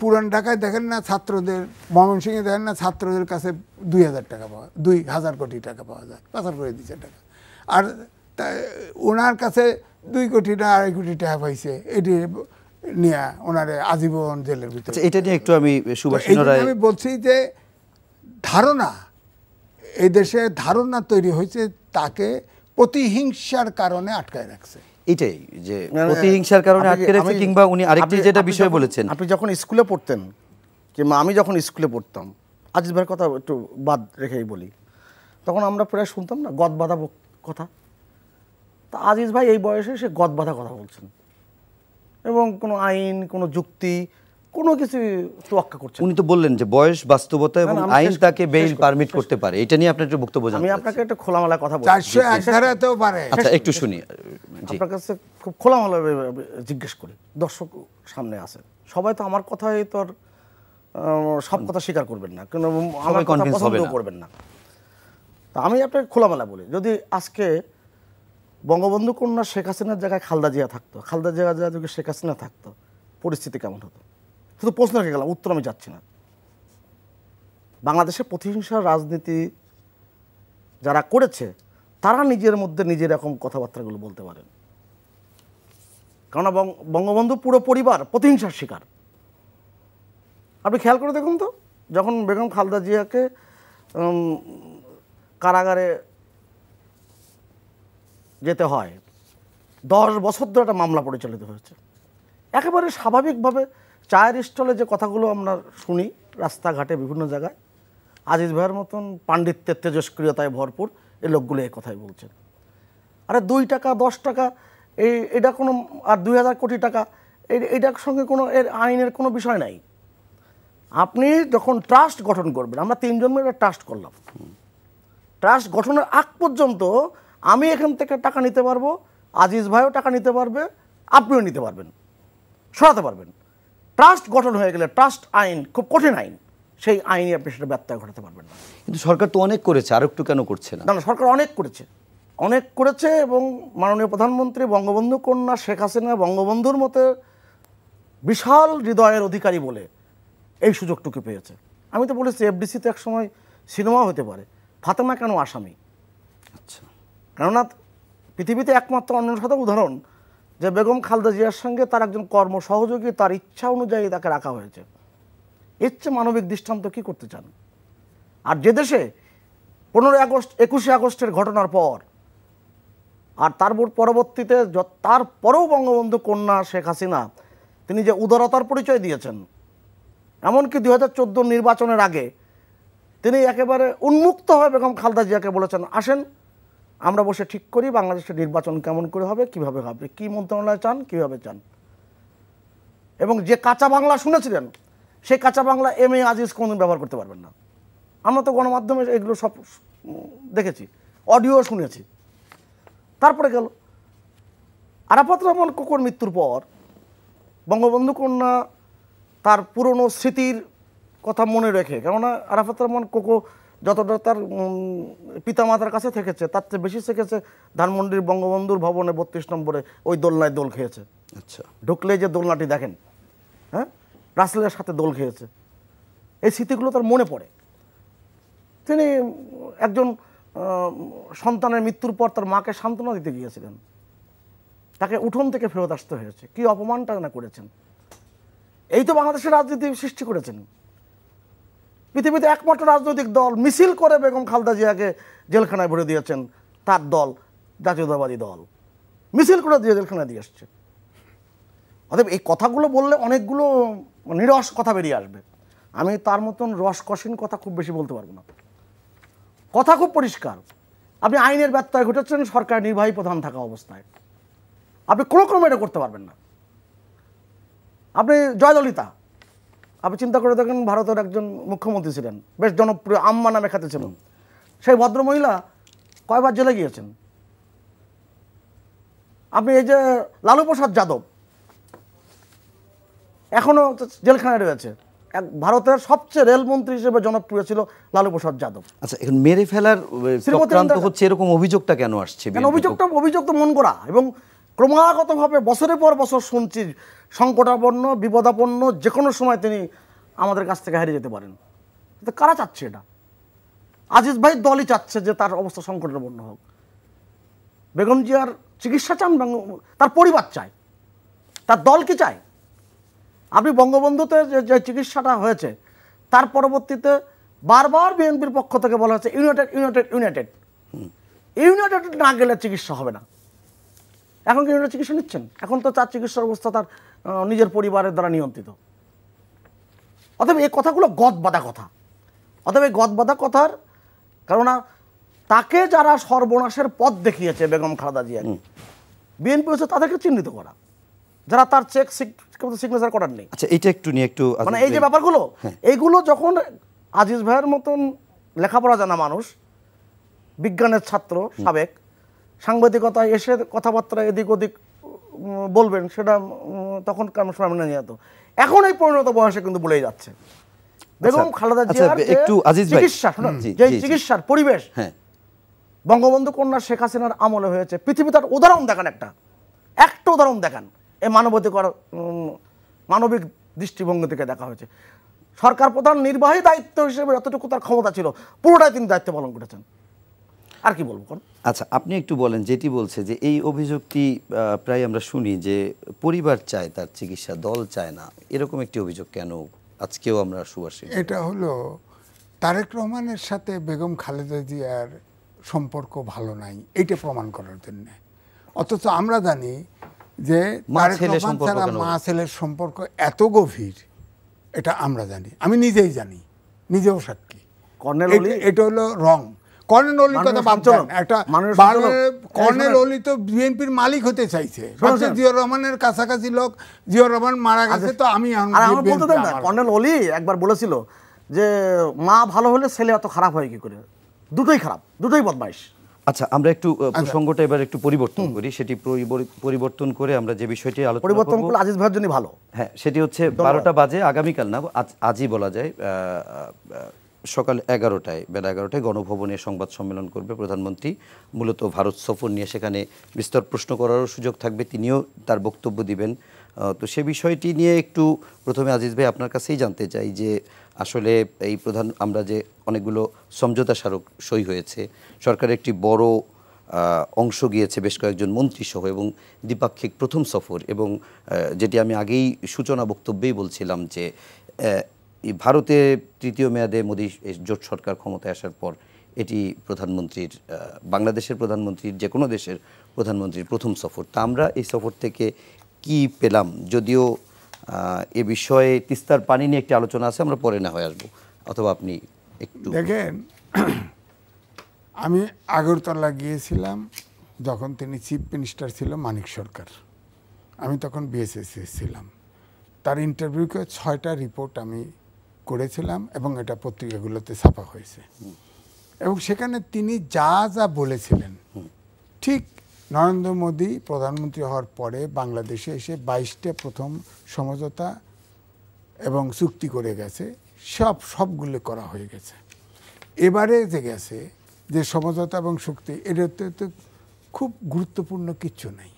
পুরান ঢাকায় দেখেন না ছাত্রদের, ময়মনসিংহে দেখেন না ছাত্রদের কাছে 2000 টাকা পাওয়া, 2000 কোটি টাকা পাওয়া যায়, পাচার করে দিচ্ছে টাকা। আর ওনার কাছে 2 কোটি না 2.5 কোটি টাকা পাইছে, এটি নিয়ে ওনারে আজীবন জেলের ভিতরে। এটা নিয়ে একটু আমি আমি বলছি যে ধারণা, এই দেশে ধারণা তৈরি হয়েছে তাকে প্রতিহিংসার কারণে আটকায় রাখছে। এটাই যে প্রতিহিংসার কারণে আটকে রাখছে, কিংবা উনি আরেকটি যেটা বিষয় বলেছেন, আপনি যখন স্কুলে পড়তেন কিংবা আমি যখন স্কুলে পড়তাম, আজিজ ভাইয়ের কথা একটু বাদ রেখেই বলি, তখন আমরা প্রায় শুনতাম না গদ বাঁধা কথা। তা আজিজ ভাই এই বয়সে সে গদ বাঁধা কথা বলছেন, এবং কোনো আইন, কোনো যুক্তি, কোনো কিছু তোয়াক্কা করছেন। উনি তো বললেন যে বয়স, বাস্তবতা এবং আইন তাকে বেইল পারমিট করতে পারে। এটা নিয়ে আপনার একটু বক্তব্য জানতে চাই। আমি আপনাকে একটা খোলামেলা কথা বলছি, 401 ধারাতেও পারে। আচ্ছা একটু শুনি। আপনার কাছে খুব খোলামেলা জিজ্ঞেস করি, দর্শক সামনে আছে, সবাই তো আমার কথাই তো আর সব কথা স্বীকার করবেন না, কিন্তু আমার কথা পছন্দ করবেন না। তা আমি আপনাকে খোলামেলা বলি, যদি আজকে বঙ্গবন্ধু কন্যা শেখ হাসিনার জায়গায় খালেদা জিয়া থাকতো, খালেদা জিয়া যদি শেখ হাসিনা থাকতো, পরিস্থিতি কেমন হতো? শুধু প্রশ্ন রেখে গেলাম, উত্তর আমি যাচ্ছি না। বাংলাদেশে প্রতিহিংসার রাজনীতি যারা করেছে তারা নিজের মধ্যে নিজের এরকম কথাবার্তাগুলো বলতে পারেন, কেননা বঙ্গবন্ধু পুরো পরিবার প্রতিহিংসার শিকার। আপনি খেয়াল করে দেখুন তো, যখন বেগম খালেদা জিয়াকে কারাগারে যেতে হয়, 10 বছর ধরে একটা মামলা পরিচালিত হয়েছে। একেবারে স্বাভাবিকভাবে চায়ের স্টলে যে কথাগুলো আমরা শুনি রাস্তাঘাটে বিভিন্ন জায়গায়, আজিজ ভাইয়ের মতন পাণ্ডিত্যের তেজস্ক্রিয়তায় ভরপুর এই লোকগুলো এই কথাই বলছেন। আরে 2 টাকা 10 টাকা এটা কোনো, আর 2000 কোটি টাকা এইটার সঙ্গে কোনো এর আইনের কোনো বিষয় নাই। আপনি যখন ট্রাস্ট গঠন করবেন, আমরা 3 জন মিলে ট্রাস্ট করলাম, ট্রাস্ট গঠনের আগ পর্যন্ত আমি এখান থেকে টাকা নিতে পারবো, আজিজ ভাইও টাকা নিতে পারবে, আপনিও নিতে পারবেন, সরাতে পারবেন। ট্রাস্ট গঠন হয়ে গেলে ট্রাস্ট আইন খুব কঠিন আইন, সেই আইনে আপনি সেটা ব্যত্যয় ঘটাতে পারবেন না। কিন্তু সরকার তো অনেক করেছে, আর একটু কেন করছে না? না, সরকার অনেক করেছে, এবং মাননীয় প্রধানমন্ত্রী বঙ্গবন্ধু কন্যা শেখ হাসিনা বঙ্গবন্ধুর মতো বিশাল হৃদয়ের অধিকারী বলে এই সুযোগটুকু পেয়েছে। আমি তো বলেছি এফডিসিতে এক সময় সিনেমা হতে পারে, ফাতেমা কেন আসামি? আচ্ছা, কেননা পৃথিবীতে একমাত্র অন্যসাধারণ উদাহরণ যে বেগম খালেদা জিয়ার সঙ্গে তার একজন কর্ম সহযোগী তার ইচ্ছা অনুযায়ী তাকে রাখা হয়েছে। এর চেয়ে মানবিক দৃষ্টান্ত কী করতে চান? আর যে দেশে 15 আগস্ট 21শে আগস্টের ঘটনার পর আর তার পরবর্তীতে তারপরেও বঙ্গবন্ধু কন্যা শেখ হাসিনা তিনি যে উদারতার পরিচয় দিয়েছেন, এমনকি 2014 নির্বাচনের আগে তিনি একেবারে উন্মুক্ত হয়ে বেগম খালেদা জিয়াকে বলেছেন, আসেন আমরা বসে ঠিক করি বাংলাদেশের নির্বাচন কেমন করে হবে, কিভাবে হবে, কি মন্ত্রণালয় চান, কিভাবে চান। এবং যে কাঁচা বাংলা শুনেছিলেন সেই কাঁচা বাংলা এম এ আজিজ কোনদিন ব্যবহার করতে পারবেন না। আমরা তো গণমাধ্যমে এগুলো সব দেখেছি, অডিও শুনেছি। তারপরে গেল আরাফাত রহমান কোকোর মৃত্যুর পর বঙ্গবন্ধু কন্যা তার পুরনো স্মৃতির কথা মনে রেখে, কেননা আরাফাত রহমান কোকো যতটা তার পিতামাতার কাছে থেকেছে তার চেয়ে বেশি থেকেছে ধানমন্ডির বঙ্গবন্ধুর ভবনে 32 নম্বরে ওই দোলনায় দোল খেয়েছে। আচ্ছা, ঢুকলে যে দোলনাটি দেখেন, হ্যাঁ, রাসেলের সাথে দোল খেয়েছে, এই স্মৃতিগুলো তার মনে পড়ে। তিনি একজন সন্তানের মৃত্যুর পর তার মাকে সান্ত্বনা দিতে গিয়েছিলেন, তাকে উঠোন থেকে ফেরত আসতে হয়েছে, কি অপমানটা না করেছেন। এই তো বাংলাদেশের রাজনীতি সৃষ্টি করেছেন। পৃথিবীতে একমাত্র রাজনৈতিক দল মিছিল করে বেগম খালেদা জিয়াকে জেলখানায় ভরে দিয়েছেন, তার দল জাতীয়তাবাদী দল মিছিল করে দিয়ে জেলখানায় দিয়ে আসছে। অতএব এই কথাগুলো বললে অনেকগুলো নিরস কথা বেরিয়ে আসবে। আমি তার মতন রসকসীন কথা খুব বেশি বলতে পারবো না। কথা খুব পরিষ্কার। আপনি আইনের ব্যত্যয় ঘটেছেন সরকার নির্বাহী প্রধান থাকা অবস্থায়, আপনি কোনো ক্রমে এটা করতে পারবেন না। আপনি জয়ললিতা, আপনি চিন্তা করে দেখেন, ভারতের একজন মুখ্যমন্ত্রী ছিলেন, বেশ জনপ্রিয়, আম্মা নামে খ্যাতি ছিল। সেই ভদ্রমহিলা কয়বার জেলে গিয়েছেন। আপনি এই যে লালু প্রসাদ যাদব এখনো জেলখানায় রয়েছে। ভারতের সবচেয়ে রেলমন্ত্রী হিসেবে জনপ্রিয় ছিল লালু প্রসাদ যাদব। আচ্ছা, এখন মেরে ফেলার চক্রান্ত হচ্ছে, এরকম অভিযোগটা কেন আসছে? অভিযোগ তো মন করা, এবং ক্রমাগতভাবে বছরের পর বছর শুনছি সংকটাপন্ন, বিপদাপন্ন, যে কোনো সময় তিনি আমাদের কাছ থেকে হারিয়ে যেতে পারেন। কারা চাচ্ছে এটা? আজিজ ভাই দলই চাচ্ছে যে তার অবস্থা সংকটাপন্ন হোক। বেগম জিয়ার চিকিৎসা চান, তার পরিবার চায়, তার দল কি চায়? আপনি বঙ্গবন্ধুতে যে চিকিৎসাটা হয়েছে তার পরবর্তীতে বারবার বিএনপির পক্ষ থেকে বলা হচ্ছে ইউনাইটেড না গেলে চিকিৎসা হবে না। এখন কি ইউনাইটেড চিকিৎসা নিচ্ছেন? এখন তো তার চিকিৎসার অবস্থা তার নিজের পরিবারের দ্বারা নিয়ন্ত্রিত। অতএব এই কথাগুলো গদবাঁধা কথা। অতএব এই গদবাঁধা কথার কারণ তাকে যারা সর্বনাশের পথ দেখিয়েছে বেগম খালেদা জিয়াকে, বিএনপি হচ্ছে তাদেরকে চিহ্নিত করা, যারা তার চেক সিগনেচার করার নেই। আচ্ছা, এটা একটু নিয়ে একটু মানে এই যে ব্যাপারগুলো, এইগুলো যখন আজিজ ভাইয়ের মতন লেখাপড়া জানা মানুষ, বিজ্ঞানের ছাত্র, সাবেক, সাংবাদিকতায় এসে কথাবার্তা এদিক ওদিক বলবেন, সেটা তখন সময় মেনে নিয়ে যেত। এখন এই পরিণত বয়সে কিন্তু বলেই যাচ্ছে। বেগম খালেদা জিয়ার চিকিৎসার পরিবেশ বঙ্গবন্ধু কন্যা শেখ হাসিনার আমলে হয়েছে। পৃথিবী তার উদাহরণ দেখান, একটা উদাহরণ দেখান। এই মানবিক দৃষ্টিভঙ্গি থেকে দেখা হয়েছে। সরকার প্রধান নির্বাহী দায়িত্ব হিসেবে যতটুকু তার ক্ষমতা ছিল পুরোটাই তিনি দায়িত্ব পালন করেছেন। আর কি বলবো? আচ্ছা, আপনি একটু বলেন, যেটি বলছে যে এই অভিযোগটি প্রায় আমরা শুনি যে পরিবার চায় তার চিকিৎসা, দল চায় না, এরকম একটি অভিযোগ কেন আজকেও আমরা সুভাষী? এটা হলো তারেক রহমানের সাথে বেগম খালেদা জিয়ার সম্পর্ক ভালো নাই, এইটা প্রমাণ করার জন্য। অথচ আমরা জানি যে তারেক রহমান ছাড়া মা ছেলের সম্পর্ক এত গভীর, এটা আমরা জানি, আমি নিজেই জানি, নিজেও সাক্ষী। এটা হলো রং। কর্নেল অলি কথা ভাবছেন, একটা কর্নেল অলি তো বিএনপির মালিক হতে চাইছে, জিয়াউর রহমানের কাছাকাছি লোক। জিয়াউর রহমান মারা গেছে তো আমি কর্নেল অলি একবার বলেছিল যে মা ভালো হলে ছেলে এত খারাপ হয় কি করে? দুটোই খারাপ, দুটোই বদমাইশ। আচ্ছা, আমরা একটু প্রসঙ্গটা এবার একটু পরিবর্তন করি। সেটি পরিবর্তন করে আমরা যে বিষয়টি আলোচনা পরিবর্তন করলে আজিজ ভাইয়ের জন্য ভালো। হ্যাঁ, সেটি হচ্ছে 12টা বাজে, আগামীকাল না, আজই বলা যায়, সকাল 11টায়, বেলা 11টায় গণভবনে সংবাদ সম্মেলন করবে প্রধানমন্ত্রী। মূলত ভারত সফর নিয়ে সেখানে বিস্তর প্রশ্ন করারও সুযোগ থাকবে, তিনিও তার বক্তব্য দিবেন। তো সে বিষয়টি নিয়ে একটু প্রথমে আজিজ ভাই আপনার কাছেই জানতে চাই যে আসলে এই আমরা যে অনেকগুলো সমঝোতা স্মারক সই হয়েছে, সরকারের একটি বড় অংশ গিয়েছে বেশ কয়েকজন মন্ত্রী সহ, এবং দ্বিপাক্ষিক প্রথম সফর, এবং যেটি আমি আগেই সূচনা বক্তব্যেই বলছিলাম যে ভারতে তৃতীয় মেয়াদে মোদী জোট সরকার ক্ষমতায় আসার পর এটি প্রধানমন্ত্রীর, বাংলাদেশের প্রধানমন্ত্রীর, যে কোনো দেশের প্রধানমন্ত্রীর প্রথম সফর। তা আমরা এই সফর থেকে কি পেলাম? যদিও এ বিষয়ে তিস্তার পানি নিয়ে একটি আলোচনা আছে, আমরা পরে না হয়ে আসবো, অথবা আপনি একটু দেখেন। আমি আগরতলা গিয়েছিলাম যখন তিনি চিফ মিনিস্টার ছিল মানিক সরকার, আমি তখন বিএসএসসি ছিলাম। তার ইন্টারভিউকে 6টা রিপোর্ট আমি করেছিলাম এবং এটা পত্রিকাগুলোতে ছাপা হয়েছে। এবং সেখানে তিনি যা যা বলেছিলেন, ঠিক নরেন্দ্র মোদী প্রধানমন্ত্রী হওয়ার পরে বাংলাদেশে এসে 22টা প্রথম সমঝোতা এবং চুক্তি করে গেছে, সবগুলো করা হয়ে গেছে। এবারে যে গেছে যে সমঝোতা এবং চুক্তি, এটাতে তো খুব গুরুত্বপূর্ণ কিচ্ছু নেই।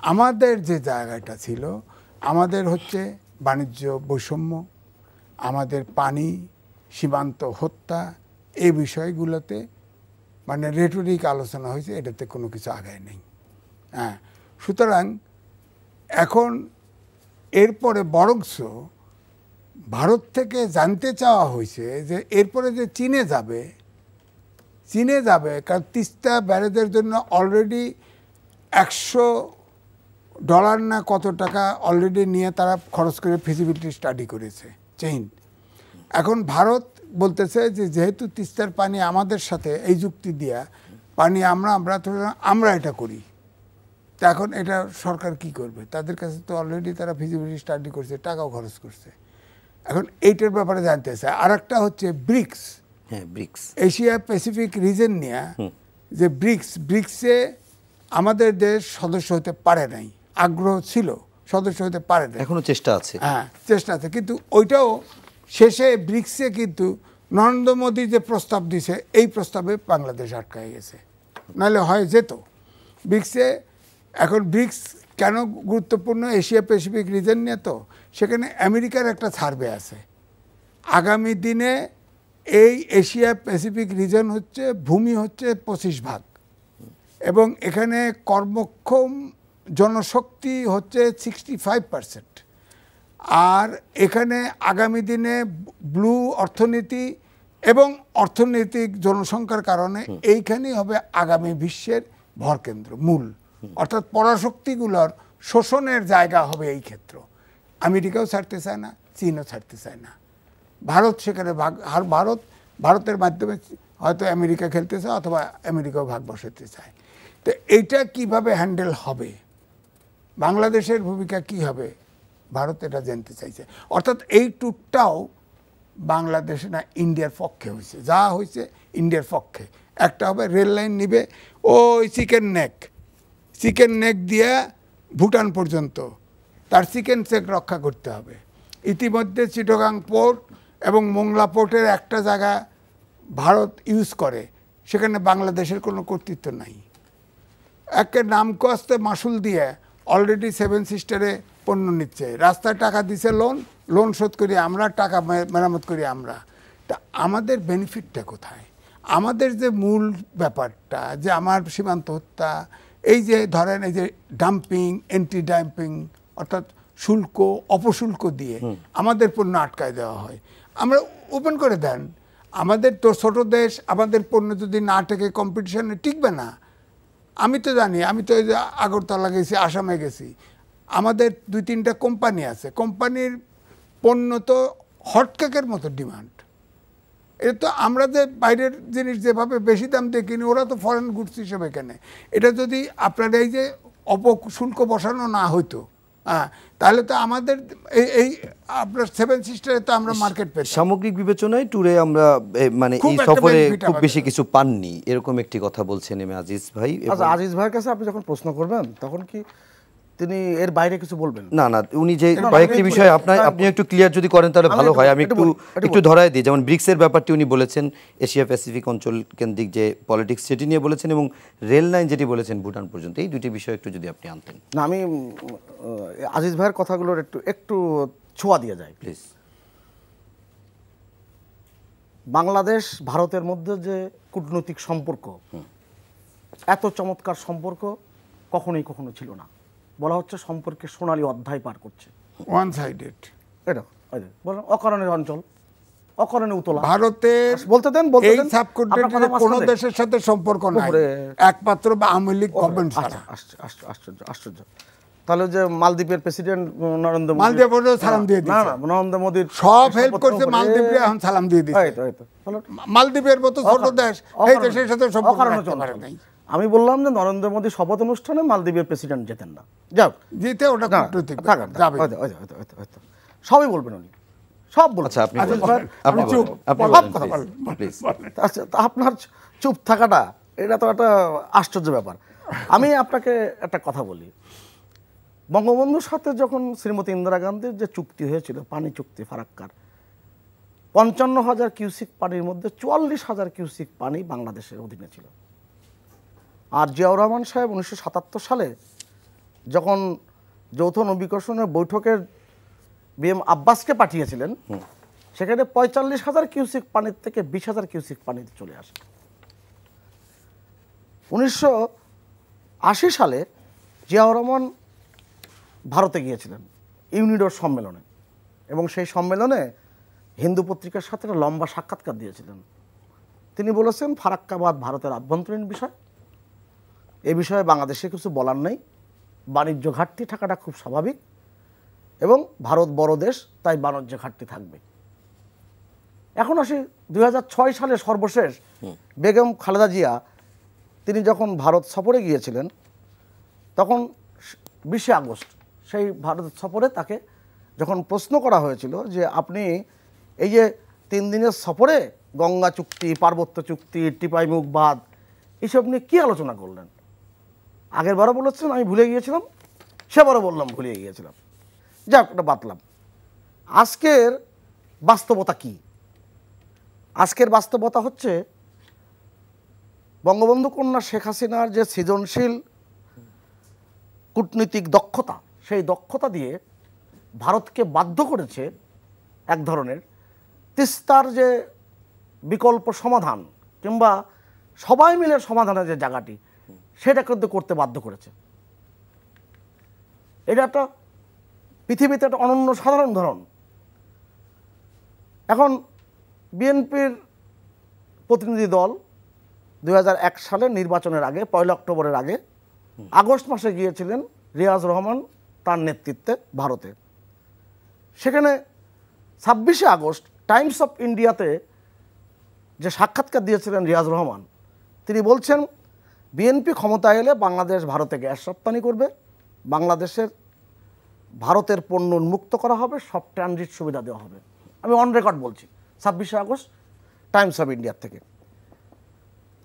আমাদের যে জায়গাটা ছিল, আমাদের হচ্ছে বাণিজ্য বৈষম্য, আমাদের পানি, সীমান্ত হত্যা, এই বিষয়গুলোতে মানে রেটরিক আলোচনা হয়েছে, এটাতে কোনো কিছু আগায় নেই। হ্যাঁ, সুতরাং এখন এরপরে বরংস ভারত থেকে জানতে চাওয়া হয়েছে যে এরপরে যে চীনে যাবে কারণ তিস্তা ব্যারেজের জন্য অলরেডি $100 না কত টাকা অলরেডি নিয়ে তারা খরচ করে ফিজিবিলিটি স্টাডি করেছে চীন। এখন ভারত বলতেছে যে যেহেতু তিস্তার পানি আমাদের সাথে এই যুক্তি দিয়া পানি আমরা এটা করি, তা এখন এটা সরকার কি করবে? তাদের কাছে তো অলরেডি তারা ফিজিবিলিটি স্টাডি করছে, টাকাও খরচ করছে। এখন এইটার ব্যাপারে জানতে চাই। আর একটা হচ্ছে ব্রিক্স, হ্যাঁ ব্রিক্স, এশিয়া প্যাসিফিক রিজন নিয়ে যে ব্রিক্সে আমাদের দেশ সদস্য হতে পারে নাই, আগ্রহ ছিল, সদস্য হতে পারে নাই, এখনো চেষ্টা আছে। হ্যাঁ চেষ্টা আছে, কিন্তু ওইটাও শেষে ব্রিক্সে কিন্তু নরেন্দ্র মোদী যে প্রস্তাব দিছে এই প্রস্তাবে বাংলাদেশ আটকায় গেছে, নাহলে হয় যেত ব্রিক্সে। এখন ব্রিক্স কেন গুরুত্বপূর্ণ? এশিয়া প্যাসিফিক রিজন নিয়ে তো সেখানে আমেরিকার একটা সার্ভে আছে। আগামী দিনে এই এশিয়া প্যাসিফিক রিজন হচ্ছে ভূমি হচ্ছে 25% এবং এখানে কর্মক্ষম জনশক্তি হচ্ছে 65%। আর এখানে আগামী দিনে ব্লু অর্থনীতি এবং অর্থনৈতিক জনসংখ্যার কারণে এইখানেই হবে আগামী বিশ্বের ভরকেন্দ্র, মূল, অর্থাৎ পরাশক্তিগুলোর শোষণের জায়গা হবে এই ক্ষেত্র। আমেরিকাও ছাড়তে চায় না, চীনও ছাড়তে চায় না, ভারত সেখানে ভারতের মাধ্যমে হয়তো আমেরিকা খেলতে চায় অথবা আমেরিকাও ভাগ বসাতে চায়। তো এইটা কিভাবে হ্যান্ডেল হবে, বাংলাদেশের ভূমিকা কি হবে, ভারত এটা জানতে চাইছে। অর্থাৎ এই ট্যুরটাও বাংলাদেশে না ইন্ডিয়ার পক্ষে হয়েছে, যা হয়েছে ইন্ডিয়ার পক্ষে। একটা হবে রেল লাইন নিবে ওই চিকেন নেক দিয়ে ভুটান পর্যন্ত, তার চিকেন চেক রক্ষা করতে হবে। ইতিমধ্যে চিটাগাং পোর্ট এবং মোংলা পোর্টের একটা জায়গা ভারত ইউজ করে, সেখানে বাংলাদেশের কোনো কর্তৃত্ব নাই। একে নামকস্তে মাসুল দিয়ে অলরেডি 7 সিস্টারে পণ্য নিচ্ছে, রাস্তায় টাকা দিছে, লোন শোধ করি আমরা, টাকা মেরামত করি আমরা। তা আমাদের বেনিফিটটা কোথায়? আমাদের যে মূল ব্যাপারটা যে আমার সীমান্ত হত্যা, এই যে ধরেন এই যে ডাম্পিং, অ্যান্টি ডাম্পিং, অর্থাৎ শুল্ক অপশুল্ক দিয়ে আমাদের পণ্য আটকায় দেওয়া হয়। আমরা ওপেন করে দেন, আমাদের তো ছোট দেশ, আমাদের পণ্য যদি না টেকে কম্পিটিশনে টিকবে না। আমি তো জানি, আমি তো এই যে আগরতলা গেছি, আসামে গেছি, আমাদের 2-3টা কোম্পানি আছে, কোম্পানির পণ্য তো হটকেকের মতো ডিমান্ড। এটা তো আমরা যে বাইরের জিনিস যেভাবে বেশি দাম দিয়ে কিনি, ওরা তো ফরেন গুডস হিসেবে কেনে। এটা যদি আপনার এই যে অপশুল্ক বসানো না হইতো, তাহলে তো আমাদের এই আপনার 7 সিস্টারে তো আমরা মার্কেট পেতাম। সামগ্রিক বিবেচনায় ট্যুরে আমরা মানে এই সফরে খুব বেশি কিছু পাননি, এরকম একটি কথা বলছেন আজিজ ভাই। আচ্ছা, আজিজ ভাইয়ের কাছে আপনি যখন প্রশ্ন করবেন তখন কি তিনি এর বাইরে কিছু বলবেন? না, উনি যে কয়েকটি বিষয় আপনি একটু ক্লিয়ার যদি করেন তাহলে ভালো হয়। আমি একটু ধরায় দিই, যেমন ব্রিক্সের ব্যাপারটি উনি বলেছেন, এশিয়া প্যাসিফিক অঞ্চল কেন্দ্রিক যে পলিটিক্স সেটি নিয়ে বলেছেন, এবং রেল লাইন যেটি বলেছেন ভুটান পর্যন্ত, এই দুটি বিষয় একটু যদি আপনি আনতেন। না, আমি আজিজ ভাইয়ের কথাগুলোর একটু ছোঁয়া দিয়ে যায় প্লিজ। বাংলাদেশ ভারতের মধ্যে যে কূটনৈতিক সম্পর্ক, এত চমৎকার সম্পর্ক কখনো ছিল না। বলা হচ্ছে সম্পর্কে সোনালী অধ্যায় পার করছে। ওয়ান সাইডেড, এটা বলেন অকারণের অঞ্চল, অকারণে উতলা। ভারতের বলতে দেন, এই সাবকন্টিনেন্টের কোন দেশের সাথে সম্পর্ক নাই, একমাত্র আওয়ামী লীগ গভর্নমেন্ট ছাড়া। আশ্চর্য। তাহলে যে মালদ্বীপের প্রেসিডেন্ট নরেন্দ্র মোদি, মালদ্বীপের সালাম দিয়ে দিয়েছে, না নরেন্দ্র মোদির সব হেল্প করছে, মালদ্বীপে এখন সালাম দিয়ে দিয়েছে। মালদ্বীপের মতো ছোট দেশ এই দেশের সাথে সম্পর্ক রাখতে পারে নাই। আমি বললাম যে নরেন্দ্র মোদী শপথ অনুষ্ঠানে মালদ্বীপের প্রেসিডেন্ট যেতেন না, যাও জিতে ওটা কূটনৈতিক যাবে, সবই বলবেন উনি, সব বলবেন। আচ্ছা, আপনি আচ্ছা, আপনার চুপ থাকাটা এটা তো একটা আশ্চর্য ব্যাপার। আমি আপনাকে একটা কথা বলি, বঙ্গবন্ধুর সাথে যখন শ্রীমতী ইন্দিরা গান্ধীর যে চুক্তি হয়েছিল, পানি চুক্তি ফারাক্কার, 55,000 কিউসিক পানির মধ্যে 44,000 কিউসিক পানি বাংলাদেশের অধীনে ছিল। আর জিয়াউর রহমান সাহেব 1977 সালে যখন যৌথ নবীকরণের বৈঠকের বিএম আব্বাসকে পাঠিয়েছিলেন, সেখানে 45,000 কিউসিক পানির থেকে 20,000 কিউসিক পানিতে চলে আসে। 1980 সালে জিয়াউর রহমান ভারতে গিয়েছিলেন ইউনিডোর সম্মেলনে, এবং সেই সম্মেলনে হিন্দু পত্রিকার সাথে একটা লম্বা সাক্ষাৎকার দিয়েছিলেন। তিনি বলেছেন ফারাক্কাবাদ ভারতের আভ্যন্তরীণ বিষয়, এ বিষয়ে বাংলাদেশে কিছু বলার নেই, বাণিজ্য ঘাটতি থাকাটা খুব স্বাভাবিক এবং ভারত বড় দেশ, তাই বাণিজ্য ঘাটতি থাকবে। এখন আসি 2006 সালে সর্বশেষ বেগম খালেদা জিয়া তিনি যখন ভারত সফরে গিয়েছিলেন, তখন 20 আগস্ট সেই ভারত সফরে তাকে যখন প্রশ্ন করা হয়েছিল যে আপনি এই যে 3 দিনের সফরে গঙ্গা চুক্তি, পার্বত্য চুক্তি, টিপাইমুখ বাঁধ এইসব নিয়ে কী আলোচনা করলেন? আগের বারও বলেছিলেন আমি ভুলে গিয়েছিলাম, সেবারও বললাম ভুলে গিয়েছিলাম, যাক ওটা বাতলাম। আজকের বাস্তবতা কি? আজকের বাস্তবতা হচ্ছে বঙ্গবন্ধু কন্যা শেখ হাসিনার যে সৃজনশীল কূটনীতিক দক্ষতা, সেই দক্ষতা দিয়ে ভারতকে বাধ্য করেছে এক ধরনের তিস্তার যে বিকল্প সমাধান কিংবা সবাই মিলে সমাধানের যে জায়গাটি, সেটা কিন্তু করতে বাধ্য করেছে। এটা একটা পৃথিবীতে একটা অনন্য সাধারণ উদাহরণ। এখন বিএনপির প্রতিনিধি দল 2001 সালের নির্বাচনের আগে 1 অক্টোবরের আগে আগস্ট মাসে গিয়েছিলেন রিয়াজ রহমান তার নেতৃত্বে ভারতে। সেখানে 26শে আগস্ট টাইমস অফ ইন্ডিয়াতে যে সাক্ষাৎকার দিয়েছিলেন রিয়াজ রহমান, তিনি বলছেন বিএনপি ক্ষমতায় এলে বাংলাদেশ ভারতে গ্যাস রপ্তানি করবে, বাংলাদেশের ভারতের পণ্য উন্মুক্ত করা হবে, সব ট্রানজিট সুবিধা দেওয়া হবে। আমি অন রেকর্ড বলছি, 26শে আগস্ট টাইমস অফ ইন্ডিয়ার থেকে।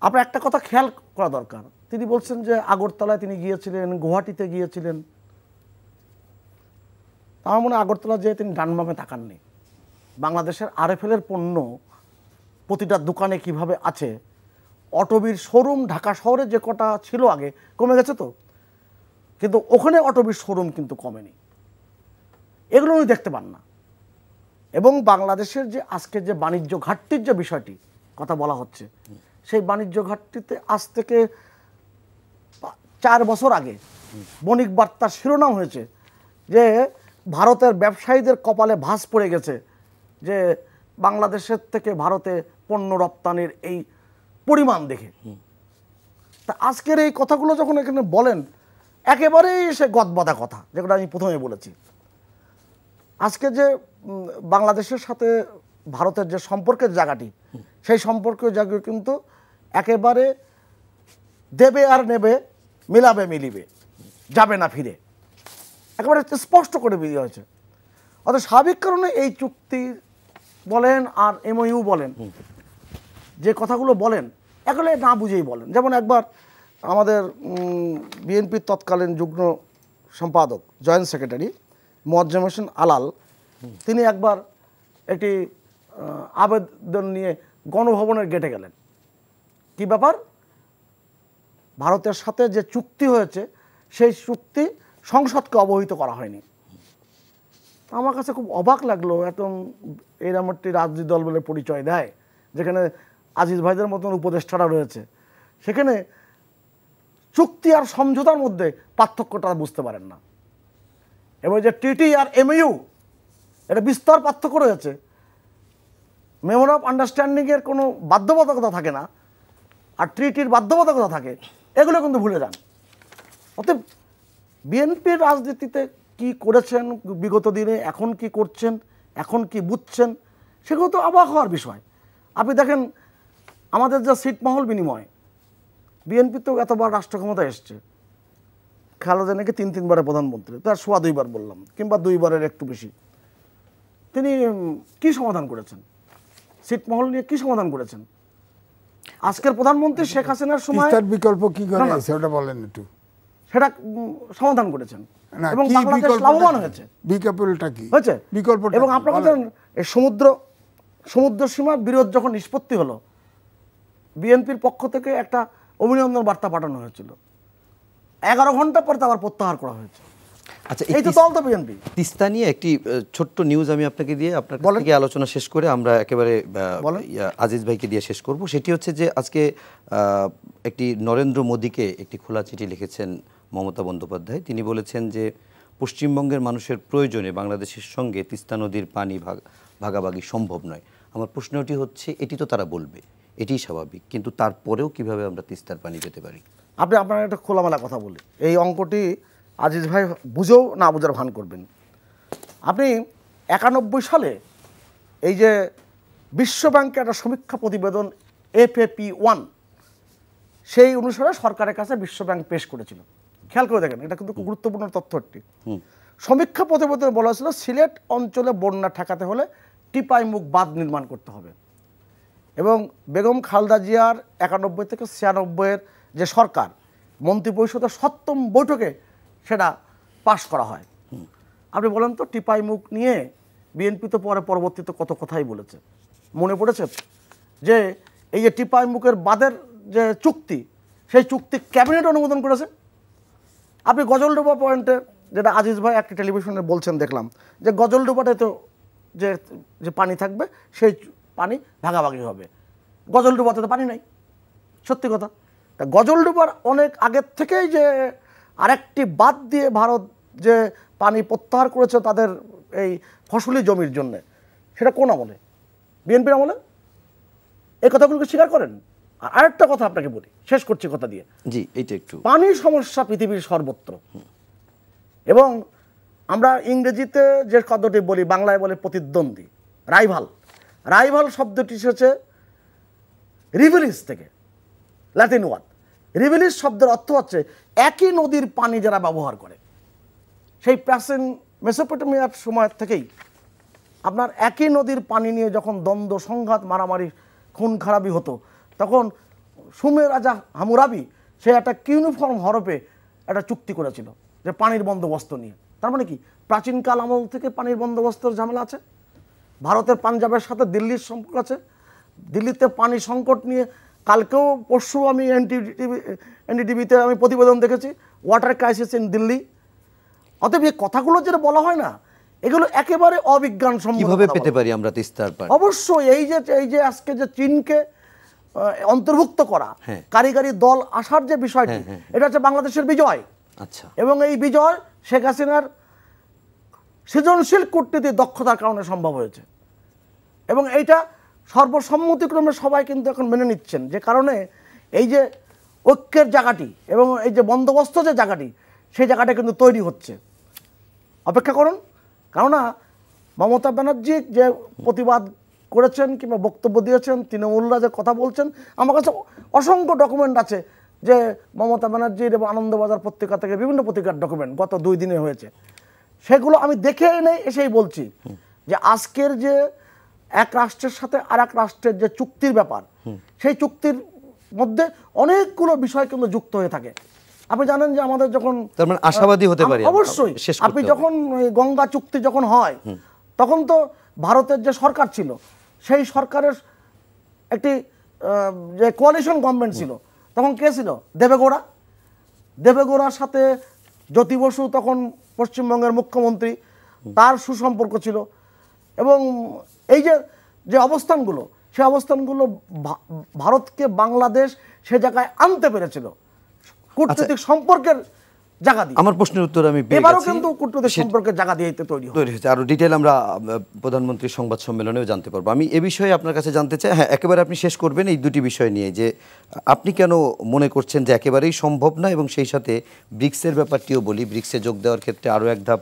আপনার একটা কথা খেয়াল করা দরকার, তিনি বলছেন যে আগরতলায় তিনি গিয়েছিলেন, গুয়াহাটিতে গিয়েছিলেন। আমার মনে হয় আগরতলা যেয়ে তিনি ডানবামে তাকাননি। বাংলাদেশের আরএফএলের পণ্য প্রতিটা দোকানে কিভাবে আছে, অটোবির শোরুম ঢাকা শহরে যে কটা ছিল আগে কমে গেছে তো, কিন্তু ওখানে অটোবির শোরুম কিন্তু কমেনি। এগুলো উনি দেখতে পান না। এবং বাংলাদেশের যে আজকে যে বাণিজ্য ঘাটতির যে বিষয়টি কথা বলা হচ্ছে, সেই বাণিজ্য ঘাটতিতে আজ থেকে 4 বছর আগে বণিক বার্তার শিরোনাম হয়েছে যে ভারতের ব্যবসায়ীদের কপালে ভাঁজ পড়ে গেছে যে বাংলাদেশের থেকে ভারতে পণ্য রপ্তানির এই পরিমাণ দেখে। তা আজকের এই কথাগুলো যখন এখানে বলেন, একেবারেই সে গদবাঁধা কথা, যেটা আমি প্রথমে বলেছি। আজকে যে বাংলাদেশের সাথে ভারতের যে সম্পর্কের জায়গাটি, সেই সম্পর্কের জায়গা কিন্তু একেবারে দেবে আর নেবে, মিলাবে মিলিবে, যাবে না ফিরে, একেবারে স্পষ্ট করে বেরিয়ে হয়েছে। অর্থাৎ স্বাভাবিক কারণে এই চুক্তি বলেন আর এমওইউ বলেন, যে কথাগুলো বলেন এগুলো না বুঝেই বলেন। যেমন একবার আমাদের বিএনপির তৎকালীন যুগ্ম সম্পাদক, জয়েন্ট সেক্রেটারি মোয়াজ্জেম হোসেন আলাল, তিনি একবার একটি আবেদন নিয়ে গণভবনের গেটে গেলেন। কি ব্যাপার? ভারতের সাথে যে চুক্তি হয়েছে সেই চুক্তি সংসদকে অবহিত করা হয়নি। আমার কাছে খুব অবাক লাগলো, এরকম একটি রাজনৈতিক দল বলে পরিচয় দেয়, যেখানে আজিজ ভাইদের মতন উপদেষ্টারা রয়েছে, সেখানে চুক্তি আর সমঝোতার মধ্যে পার্থক্যটা বুঝতে পারেন না। এবং যে টিটি আর এমইউ, এটা বিস্তর পার্থক্য রয়েছে। মেমোর অফ আন্ডারস্ট্যান্ডিংয়ের কোনো বাধ্যবাধকতা থাকে না, আর ট্রিটির বাধ্যবাধকতা থাকে, এগুলো কিন্তু ভুলে যান। অতএব বিএনপির রাজনীতিতে কি করেছেন বিগত দিনে, এখন কি করছেন, এখন কি বুঝছেন, সেগুলো তো অবাক হওয়ার বিষয়। আপনি দেখেন আমাদের যে ছিটমহল বিনিময়, বিএনপি তো এতবার রাষ্ট্র ক্ষমতায় এসছে, খালেদা নাকি 3 বারের প্রধানমন্ত্রী, তার 2.25 বার বললাম, কিংবা 2 বারের একটু বেশি। তিনি কি সমাধান করেছেন? ছিটমহল নিয়ে কি সমাধান করেছেন? আজকের প্রধানমন্ত্রী শেখ হাসিনার সময় বিকল্প কি করে আছে ওটা বলেন একটু। সেটা সমাধান করেছেন এবং বাংলাদেশ লাভবান হয়েছে। বিকল্পটা কি হয়েছে? বিকল্পটা এবং আপনারা জানেন এই সমুদ্র সীমার বিরোধ যখন নিষ্পত্তি হলো, বিএনপির পক্ষ থেকে একটা অভিনন্দন বার্তা পাঠানো হয়েছিল, 11 ঘন্টা পর আবার প্রত্যাহার করা হয়েছে। আচ্ছা, এই তো দল তো বিএনপি। তিস্তা নিয়ে একটি ছোট্ট নিউজ আমি আপনাকে দিয়ে আপনার থেকে আলোচনা শেষ করে আমরা একেবারে আজিজ ভাইকে দিয়ে শেষ করব। সেটি হচ্ছে যে আজকে একটি নরেন্দ্র মোদীকে একটি খোলা চিঠি লিখেছেন মমতা বন্দ্যোপাধ্যায়। তিনি বলেছেন যে পশ্চিমবঙ্গের মানুষের প্রয়োজনে বাংলাদেশের সঙ্গে তিস্তা নদীর পানি ভাগাভাগি সম্ভব নয়। আমার প্রশ্নটি হচ্ছে, এটি তো তারা বলবে, এটিই স্বাভাবিক, কিন্তু তারপরেও কিভাবে আমরা তিস্তার পানি পেতে পারি? আপনার একটা খোলামেলা কথা বলি, এই অঙ্কটি আজিজ ভাই বুঝেও না বুঝার ভান করবেন। আপনি 91 সালে এই যে বিশ্বব্যাংকের একটা সমীক্ষা প্রতিবেদন FAP1, সেই অনুসারে সরকারের কাছে বিশ্বব্যাংক পেশ করেছিল। খেয়াল করে দেখেন, এটা কিন্তু খুব গুরুত্বপূর্ণ তথ্য একটি। সমীক্ষা প্রতিবেদনে বলা হয়েছিল সিলেট অঞ্চলে বন্যা ঠেকাতে হলে টিপাইমুখ বাঁধ নির্মাণ করতে হবে, এবং বেগম খালেদা জিয়ার 91 থেকে 96-এর যে সরকার মন্ত্রিপরিষদের 7ম বৈঠকে সেটা পাশ করা হয়। আপনি বলেন তো, টিপাইমুখ নিয়ে বিএনপি তো পরবর্তীতে কত কথাই বলেছে, মনে পড়েছে যে এই যে টিপাইমুখের বাঁধের যে চুক্তি, সেই চুক্তি ক্যাবিনেট অনুমোদন করেছে। আপনি গজলডোবা পয়েন্টে, যেটা আজিজ ভাই একটি টেলিভিশনে বলছেন দেখলাম, যে গজলডোবাতে তো যে পানি থাকবে সেই পানি ভাগাভাগি হবে, গজলডোবাতে তো পানি নাই, সত্যি কথা। তা গজলডোবার অনেক আগের থেকেই যে আরেকটি বাদ দিয়ে ভারত যে পানি প্রত্যাহার করেছে তাদের এই ফসলি জমির জন্যে, সেটা কোন আমলে? বিএনপির আমলে? এই কথাগুলোকে স্বীকার করেন। আর আরেকটা কথা আপনাকে বলি, শেষ করছি কথা দিয়ে। জি, এইটা একটু। পানির সমস্যা পৃথিবীর সর্বত্র, এবং আমরা ইংরেজিতে যে শব্দটি বলি, বাংলায় বলে প্রতিদ্বন্দ্বী, রাইভাল। রাইভাল শব্দটি এসেছে রিভেলিস থেকে, ল্যাটিন ওয়ার্ড। রিভেলিস শব্দের অর্থ হচ্ছে একই নদীর পানি যারা ব্যবহার করে। সেই প্রাচীন মেসোপটেমিয়ার সময় থেকেই আপনার একই নদীর পানি নিয়ে যখন দ্বন্দ্ব, সংঘাত, মারামারি, খুন খারাপি হতো, তখন সুমের রাজা হামুরাবি সে একটা ইউনিফর্ম হরফে একটা চুক্তি করেছিল যে পানির বন্দোবস্ত নিয়ে। তার মানে কি, প্রাচীনকাল আমল থেকে পানির বন্দোবস্তের ঝামেলা আছে। ভারতের পাঞ্জাবের সাথে দিল্লির সম্পর্ক আছে, দিল্লিতে পানি সংকট নিয়ে কালকেও পরশু আমি এনডিটিভিতে আমি প্রতিবেদন দেখেছি, ওয়াটার ক্রাইসিস ইন দিল্লি। অতএব এই কথাগুলো যেটা বলা হয় না, এগুলো একেবারে অবিজ্ঞানসম্মত। কিভাবে পেতে পারি আমরা তিস্তার পানি? অবশ্যই এই যে আজকে যে চীনকে অন্তর্ভুক্ত করা, কারিগরি দল আসার যে বিষয়টি, এটা হচ্ছে বাংলাদেশের বিজয়। আচ্ছা। এবং এই বিজয় শেখ হাসিনার সৃজনশীল কূটনীতি দক্ষতার কারণে সম্ভব হয়েছে, এবং এইটা সর্বসম্মতিক্রমে সবাই কিন্তু এখন মেনে নিচ্ছেন, যে কারণে এই যে ঐক্যের জায়গাটি এবং এই যে বন্দোবস্ত যে জায়গাটি, সেই জায়গাটা কিন্তু তৈরি হচ্ছে। অপেক্ষা করুন, কেননা মমতা ব্যানার্জি যে প্রতিবাদ করেছেন কিংবা বক্তব্য দিয়েছেন, তৃণমূলরা যে কথা বলছেন, আমার কাছে অসংখ্য ডকুমেন্ট আছে যে মমতা ব্যানার্জির এবং আনন্দবাজার পত্রিকা থেকে বিভিন্ন পত্রিকার ডকুমেন্ট গত 2 দিনে হয়েছে। সেগুলো আমি দেখে এনে এসেই বলছি যে আজকের যে এক রাষ্ট্রের সাথে আর এক রাষ্ট্রের যে চুক্তির ব্যাপার, সেই চুক্তির মধ্যে অনেকগুলো বিষয় কিন্তু যুক্ত হয়ে থাকে। আপনি জানেন যে আমাদের যখন, তার মানে আশাবাদী হতে পারি অবশ্যই, আপনি যখন গঙ্গা চুক্তি যখন হয়, তখন তো ভারতের যে সরকার ছিল, সেই সরকারের একটি যে কোয়ালিশন গভর্নমেন্ট ছিল, তখন কে ছিল? দেবেগৌড়ার সাথে জ্যোতি বসু তখন পশ্চিমবঙ্গের মুখ্যমন্ত্রী, তার সুসম্পর্ক ছিল। এবং এই যে অবস্থানগুলো, সেই অবস্থানগুলো ভারতকে বাংলাদেশ সে জায়গায় আনতে পেরেছিল কূটনৈতিক সম্পর্কের জায়গা দিয়ে। আমার প্রশ্নের উত্তর আমি পেয়ে গেছি। এবারও কিন্তু কূটনৈতিক সম্পর্কের জায়গা দিয়ে তৈরি হয়েছে। আরো ডিটেইল আমরা প্রধানমন্ত্রীর সংবাদ সম্মেলনেও জানতে পারবো। আমি এ বিষয়ে আপনার কাছে জানতে চাই, হ্যাঁ, একেবারে আপনি শেষ করবেন এই দুটি বিষয় নিয়ে, যে আপনি কেন মনে করছেন যে একেবারেই সম্ভব না, এবং সেই সাথে ব্রিক্সের ব্যাপারটিও বলি। ব্রিক্সে যোগ দেওয়ার ক্ষেত্রে আরও এক ধাপ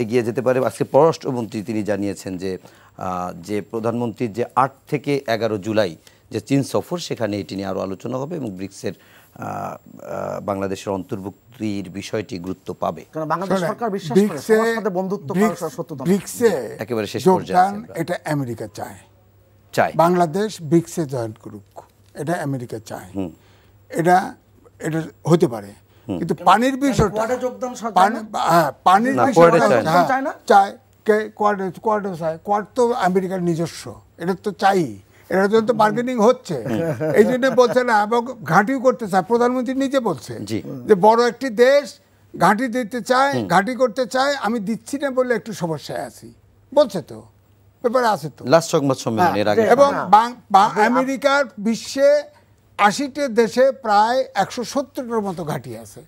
এগিয়ে যেতে পারে। আজকে পররাষ্ট্রমন্ত্রী তিনি জানিয়েছেন যে প্রধানমন্ত্রীর যে 8 থেকে 11 জুলাই যে চীন সফর, সেখানে এটি নিয়ে আরও আলোচনা হবে এবং ব্রিক্সের বাংলাদেশের অন্তর্ভুক্তির বিষয়টি গুরুত্ব পাবে। একেবারে শেষ পর্যায়ে এটা আমেরিকা চায়, বাংলাদেশ ব্রিক্সে জয়েন করুক, এটা আমেরিকা চায়। এটা হতে পারে, কিন্তু পানির বিষয়টা, পানির বিষয়টা চায় কে? কোয়াডও চায়। কোয়াড তো আমেরিকার নিজস্ব, এটা তো চাই, এটার জন্য তো বার্গেনিং হচ্ছে। এই জন্য বলছে না, এবং ঘাঁটিও করতে চায়। প্রধানমন্ত্রী নিজে বলছে যে বড় একটি দেশ ঘাঁটি দিতে চায়, ঘাঁটি করতে চায়, আমি দিচ্ছি না বলে একটু সমস্যায় আছি, বলছে তো, ব্যাপারে আছে তো লাস্ট সংবাদ সম্মেলন এর আগে। এবং আমেরিকার বিশ্বে 80টি দেশে প্রায় 170টার মতো ঘাঁটি আছে।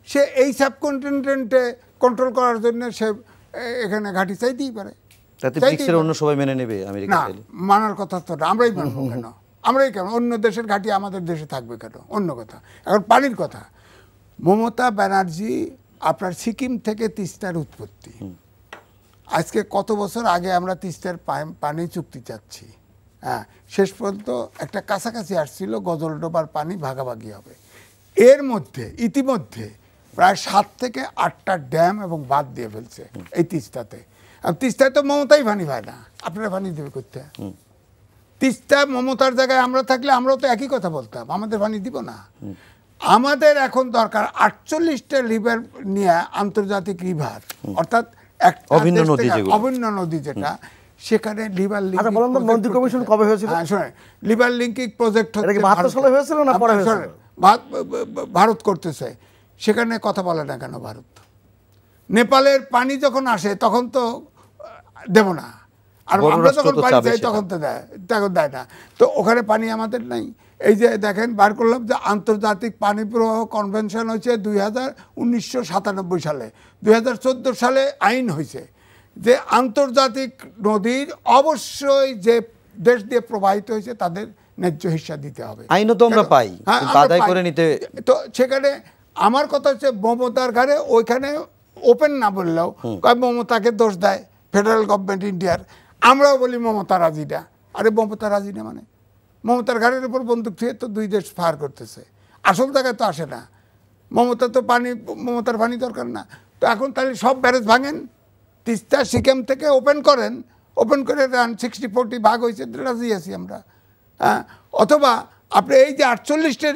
সে এই সাবকন্টিনেন্টে কন্ট্রোল করার জন্য সে এখানে ঘাঁটি চাইতেই পারে। তাতে ব্রিক্সের অন্য সবাই মেনে নেবে আমেরিকা না, চাইলে? মানার কথা তো না, আমরাই মানবো কেন? আমরাই কেন? অন্য দেশের ঘাঁটি আমাদের দেশে থাকবে কেন? অন্য কথা। এখন পানির কথা, মমতা ব্যানার্জি আপনার সিকিম থেকে তিস্তার উৎপত্তি, আজকে কত বছর আগে আমরা তিস্তার পানি চুক্তি চাচ্ছি, হ্যাঁ, শেষ পর্যন্ত একটা কাছাকাছি আসছিল গজলডোবার পানি ভাগাভাগি হবে। এর মধ্যে ইতিমধ্যে প্রায় 7 থেকে 8টা ড্যাম এবং বাঁধ দিয়ে ফেলছে এই তিস্তাতে। আর তিস্তায় তো মমতাই পানি পায় না, আপনারা পানি দেবে করতে? তিস্তা মমতার জায়গায় আমরা থাকলে আমরাও তো একই কথা বলতাম, আমাদের পানি দিব না। আমাদের এখন দরকার 48টা রিভার নিয়ে আন্তর্জাতিক রিভার, অর্থাৎ অভিন্ন নদী যেটা, সেখানে লিভার লিঙ্কিং। বলেন তো নদী কমিশন কবে হয়েছিল? শুনে, লিভার লিঙ্কিং প্রজেক্ট হচ্ছে 72 সালে হয়েছিল না পরে হয়েছিল? ভারত করতেছে, সেখানে কথা বলে না কেন ভারত? নেপালের পানি যখন আসে তখন তো দেব না, আর আমরা যখন পানি চাই তখন তো দেয় না। তো ওখানে পানি আমাদের নাই। এই যে দেখেন, বার করলাম যে আন্তর্জাতিক পানি প্রবাহ কনভেনশন হয়েছে 1997 সালে, 2014 সালে আইন হয়েছে যে আন্তর্জাতিক নদীর অবশ্যই যে দেশ দিয়ে প্রবাহিত হয়েছে তাদের ন্যায্য হিস্সা দিতে হবে। আইনও তো আমরা পাই, আদায় করে নিতে। তো সেখানে আমার কথা হচ্ছে মমতার ঘরে ওইখানে ওপেন না বললেও মমতাকে দোষ দেয় ফেডারেল গভর্নমেন্ট ইন্ডিয়ার। আমরাও বলি মমতা রাজি না। আরে মমতা রাজি না মানে? মমতার ঘাড়ের উপর বন্দুক ছুঁয়ে তো 2 দেশ ফায়ার করতেছে, আসল জায়গায় তো আসে না। মমতার পানি দরকার না। তো এখন তাহলে সব ব্যারেজ ভাঙেন, তিস্তা সিকিম থেকে ওপেন করেন, ওপেন করে 60-40 ভাগ হয়েছে, রাজি আছি আমরা। হ্যাঁ, অথবা আপনি এই যে 48টা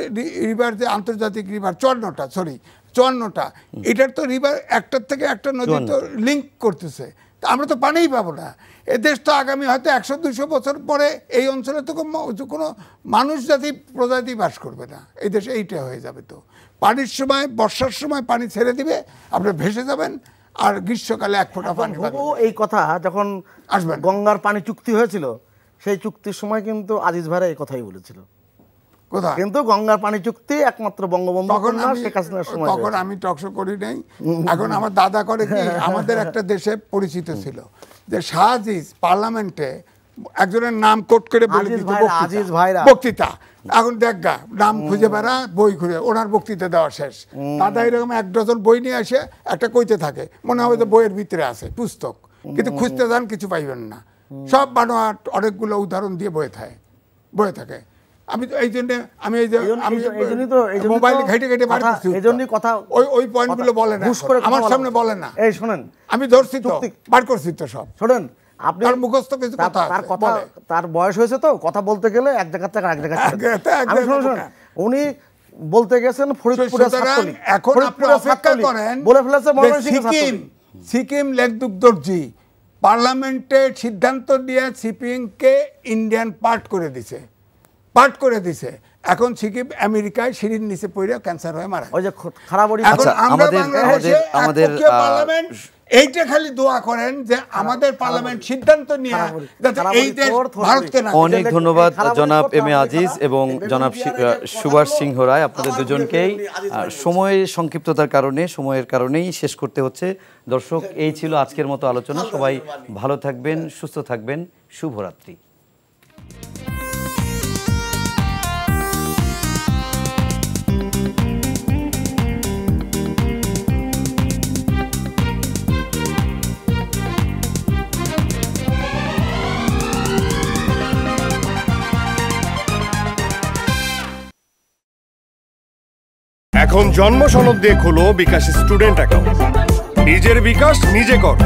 রিভার, যে আন্তর্জাতিক রিভার 54টা, এটার তো রিভার একটার থেকে একটা নদী তো লিঙ্ক করতেছে, আমরা তো পানিই পাবো না। এ দেশ তো আগামী হয়তো 100-200 বছর পরে এই অঞ্চলে তো কোনো মানুষ জাতি প্রজাতি বাস করবে না, এই দেশে এইটা হয়ে যাবে। তো পানির সময়, বর্ষার সময় পানি ছেড়ে দিবে, আপনি ভেসে যাবেন, আর গ্রীষ্মকালে 1 ফোঁটা পানি পাবেন। এই কথা যখন আসবেন, গঙ্গার পানি চুক্তি হয়েছিল, সেই চুক্তির সময় কিন্তু আজিজ ভাইরা এই কথাই বলেছিল। কিন্তু গঙ্গার পানি চুক্তি একমাত্র বঙ্গবন্ধু শেখ হাসিনার সময়। তখন আমি টকশো করি নাই, এখন আমার দাদা করে কি, আমাদের একটা দেশে পরিচিত ছিল যে শাহজিজ পার্লামেন্টে একজনের নাম কোট করে বলে দিত বক্তৃতা। এখন দেখা নাম খুঁজে বেড়া, বই খুঁজে, ওনার বক্তৃতা দেওয়া শেষ। দাদা এরকম 1 ডজন বই নিয়ে আসে একটা কইতে থাকে, মনে হবে যে বইয়ের ভিতরে আছে পুস্তক, কিন্তু খুঁজতে যান কিছু পাইবেন না, সব বানোয়াট অনেকগুলো উদাহরণ দিয়ে বয়ে থাকে। আমি তো এই জন্য আমি মোবাইল ঘেটে ঘেটে ওই পয়েন্টগুলো বলে না, আমার সামনে বলে না। এই শোনেন, আমি ধরছি তো, বার করছি তো সব। শোনেন, আপনি মুখস্থ কিছু কথা, তার বয়স হয়েছে তো, কথা বলতে গেলে এক জায়গা থেকে আরেক জায়গায়। উনি বলতে গেছেন ফরিদপুরে ছাত্রলীগ, এখন আপনি অপেক্ষা করেন, বলে ফেলেছে সিকিম লেকদুর্জি পার্লামেন্টে সিদ্ধান্ত দিয়ে সিপিএমকে ইন্ডিয়ান পার্ট করে দিছে। এখন সিকিম আমেরিকায় সিঁড়ির নিচে পড়ে ক্যান্সার হয়ে মারা। ওই যে খারাপ আমাদের পার্লামেন্ট এইটা খালি দোয়া করেন যে আমাদের পার্লামেন্ট সিদ্ধান্ত নিয়ে যাতে এই দেশ ভারতকে না। অনেক ধন্যবাদ জনাব এম এ আজিজ এবং জনাব সুভাষ সিংহ রায়, আপনাদের দুজনকেই সময়ের সংক্ষিপ্ততার কারণে, সময়ের কারণেই শেষ করতে হচ্ছে। দর্শক, এই ছিল আজকের মতো আলোচনা। সবাই ভালো থাকবেন, সুস্থ থাকবেন, শুভরাত্রি। এখন জন্ম সনদ দিয়ে খোলো বিকাশ স্টুডেন্ট অ্যাকাউন্ট। নিজের বিকাশ নিজে কর।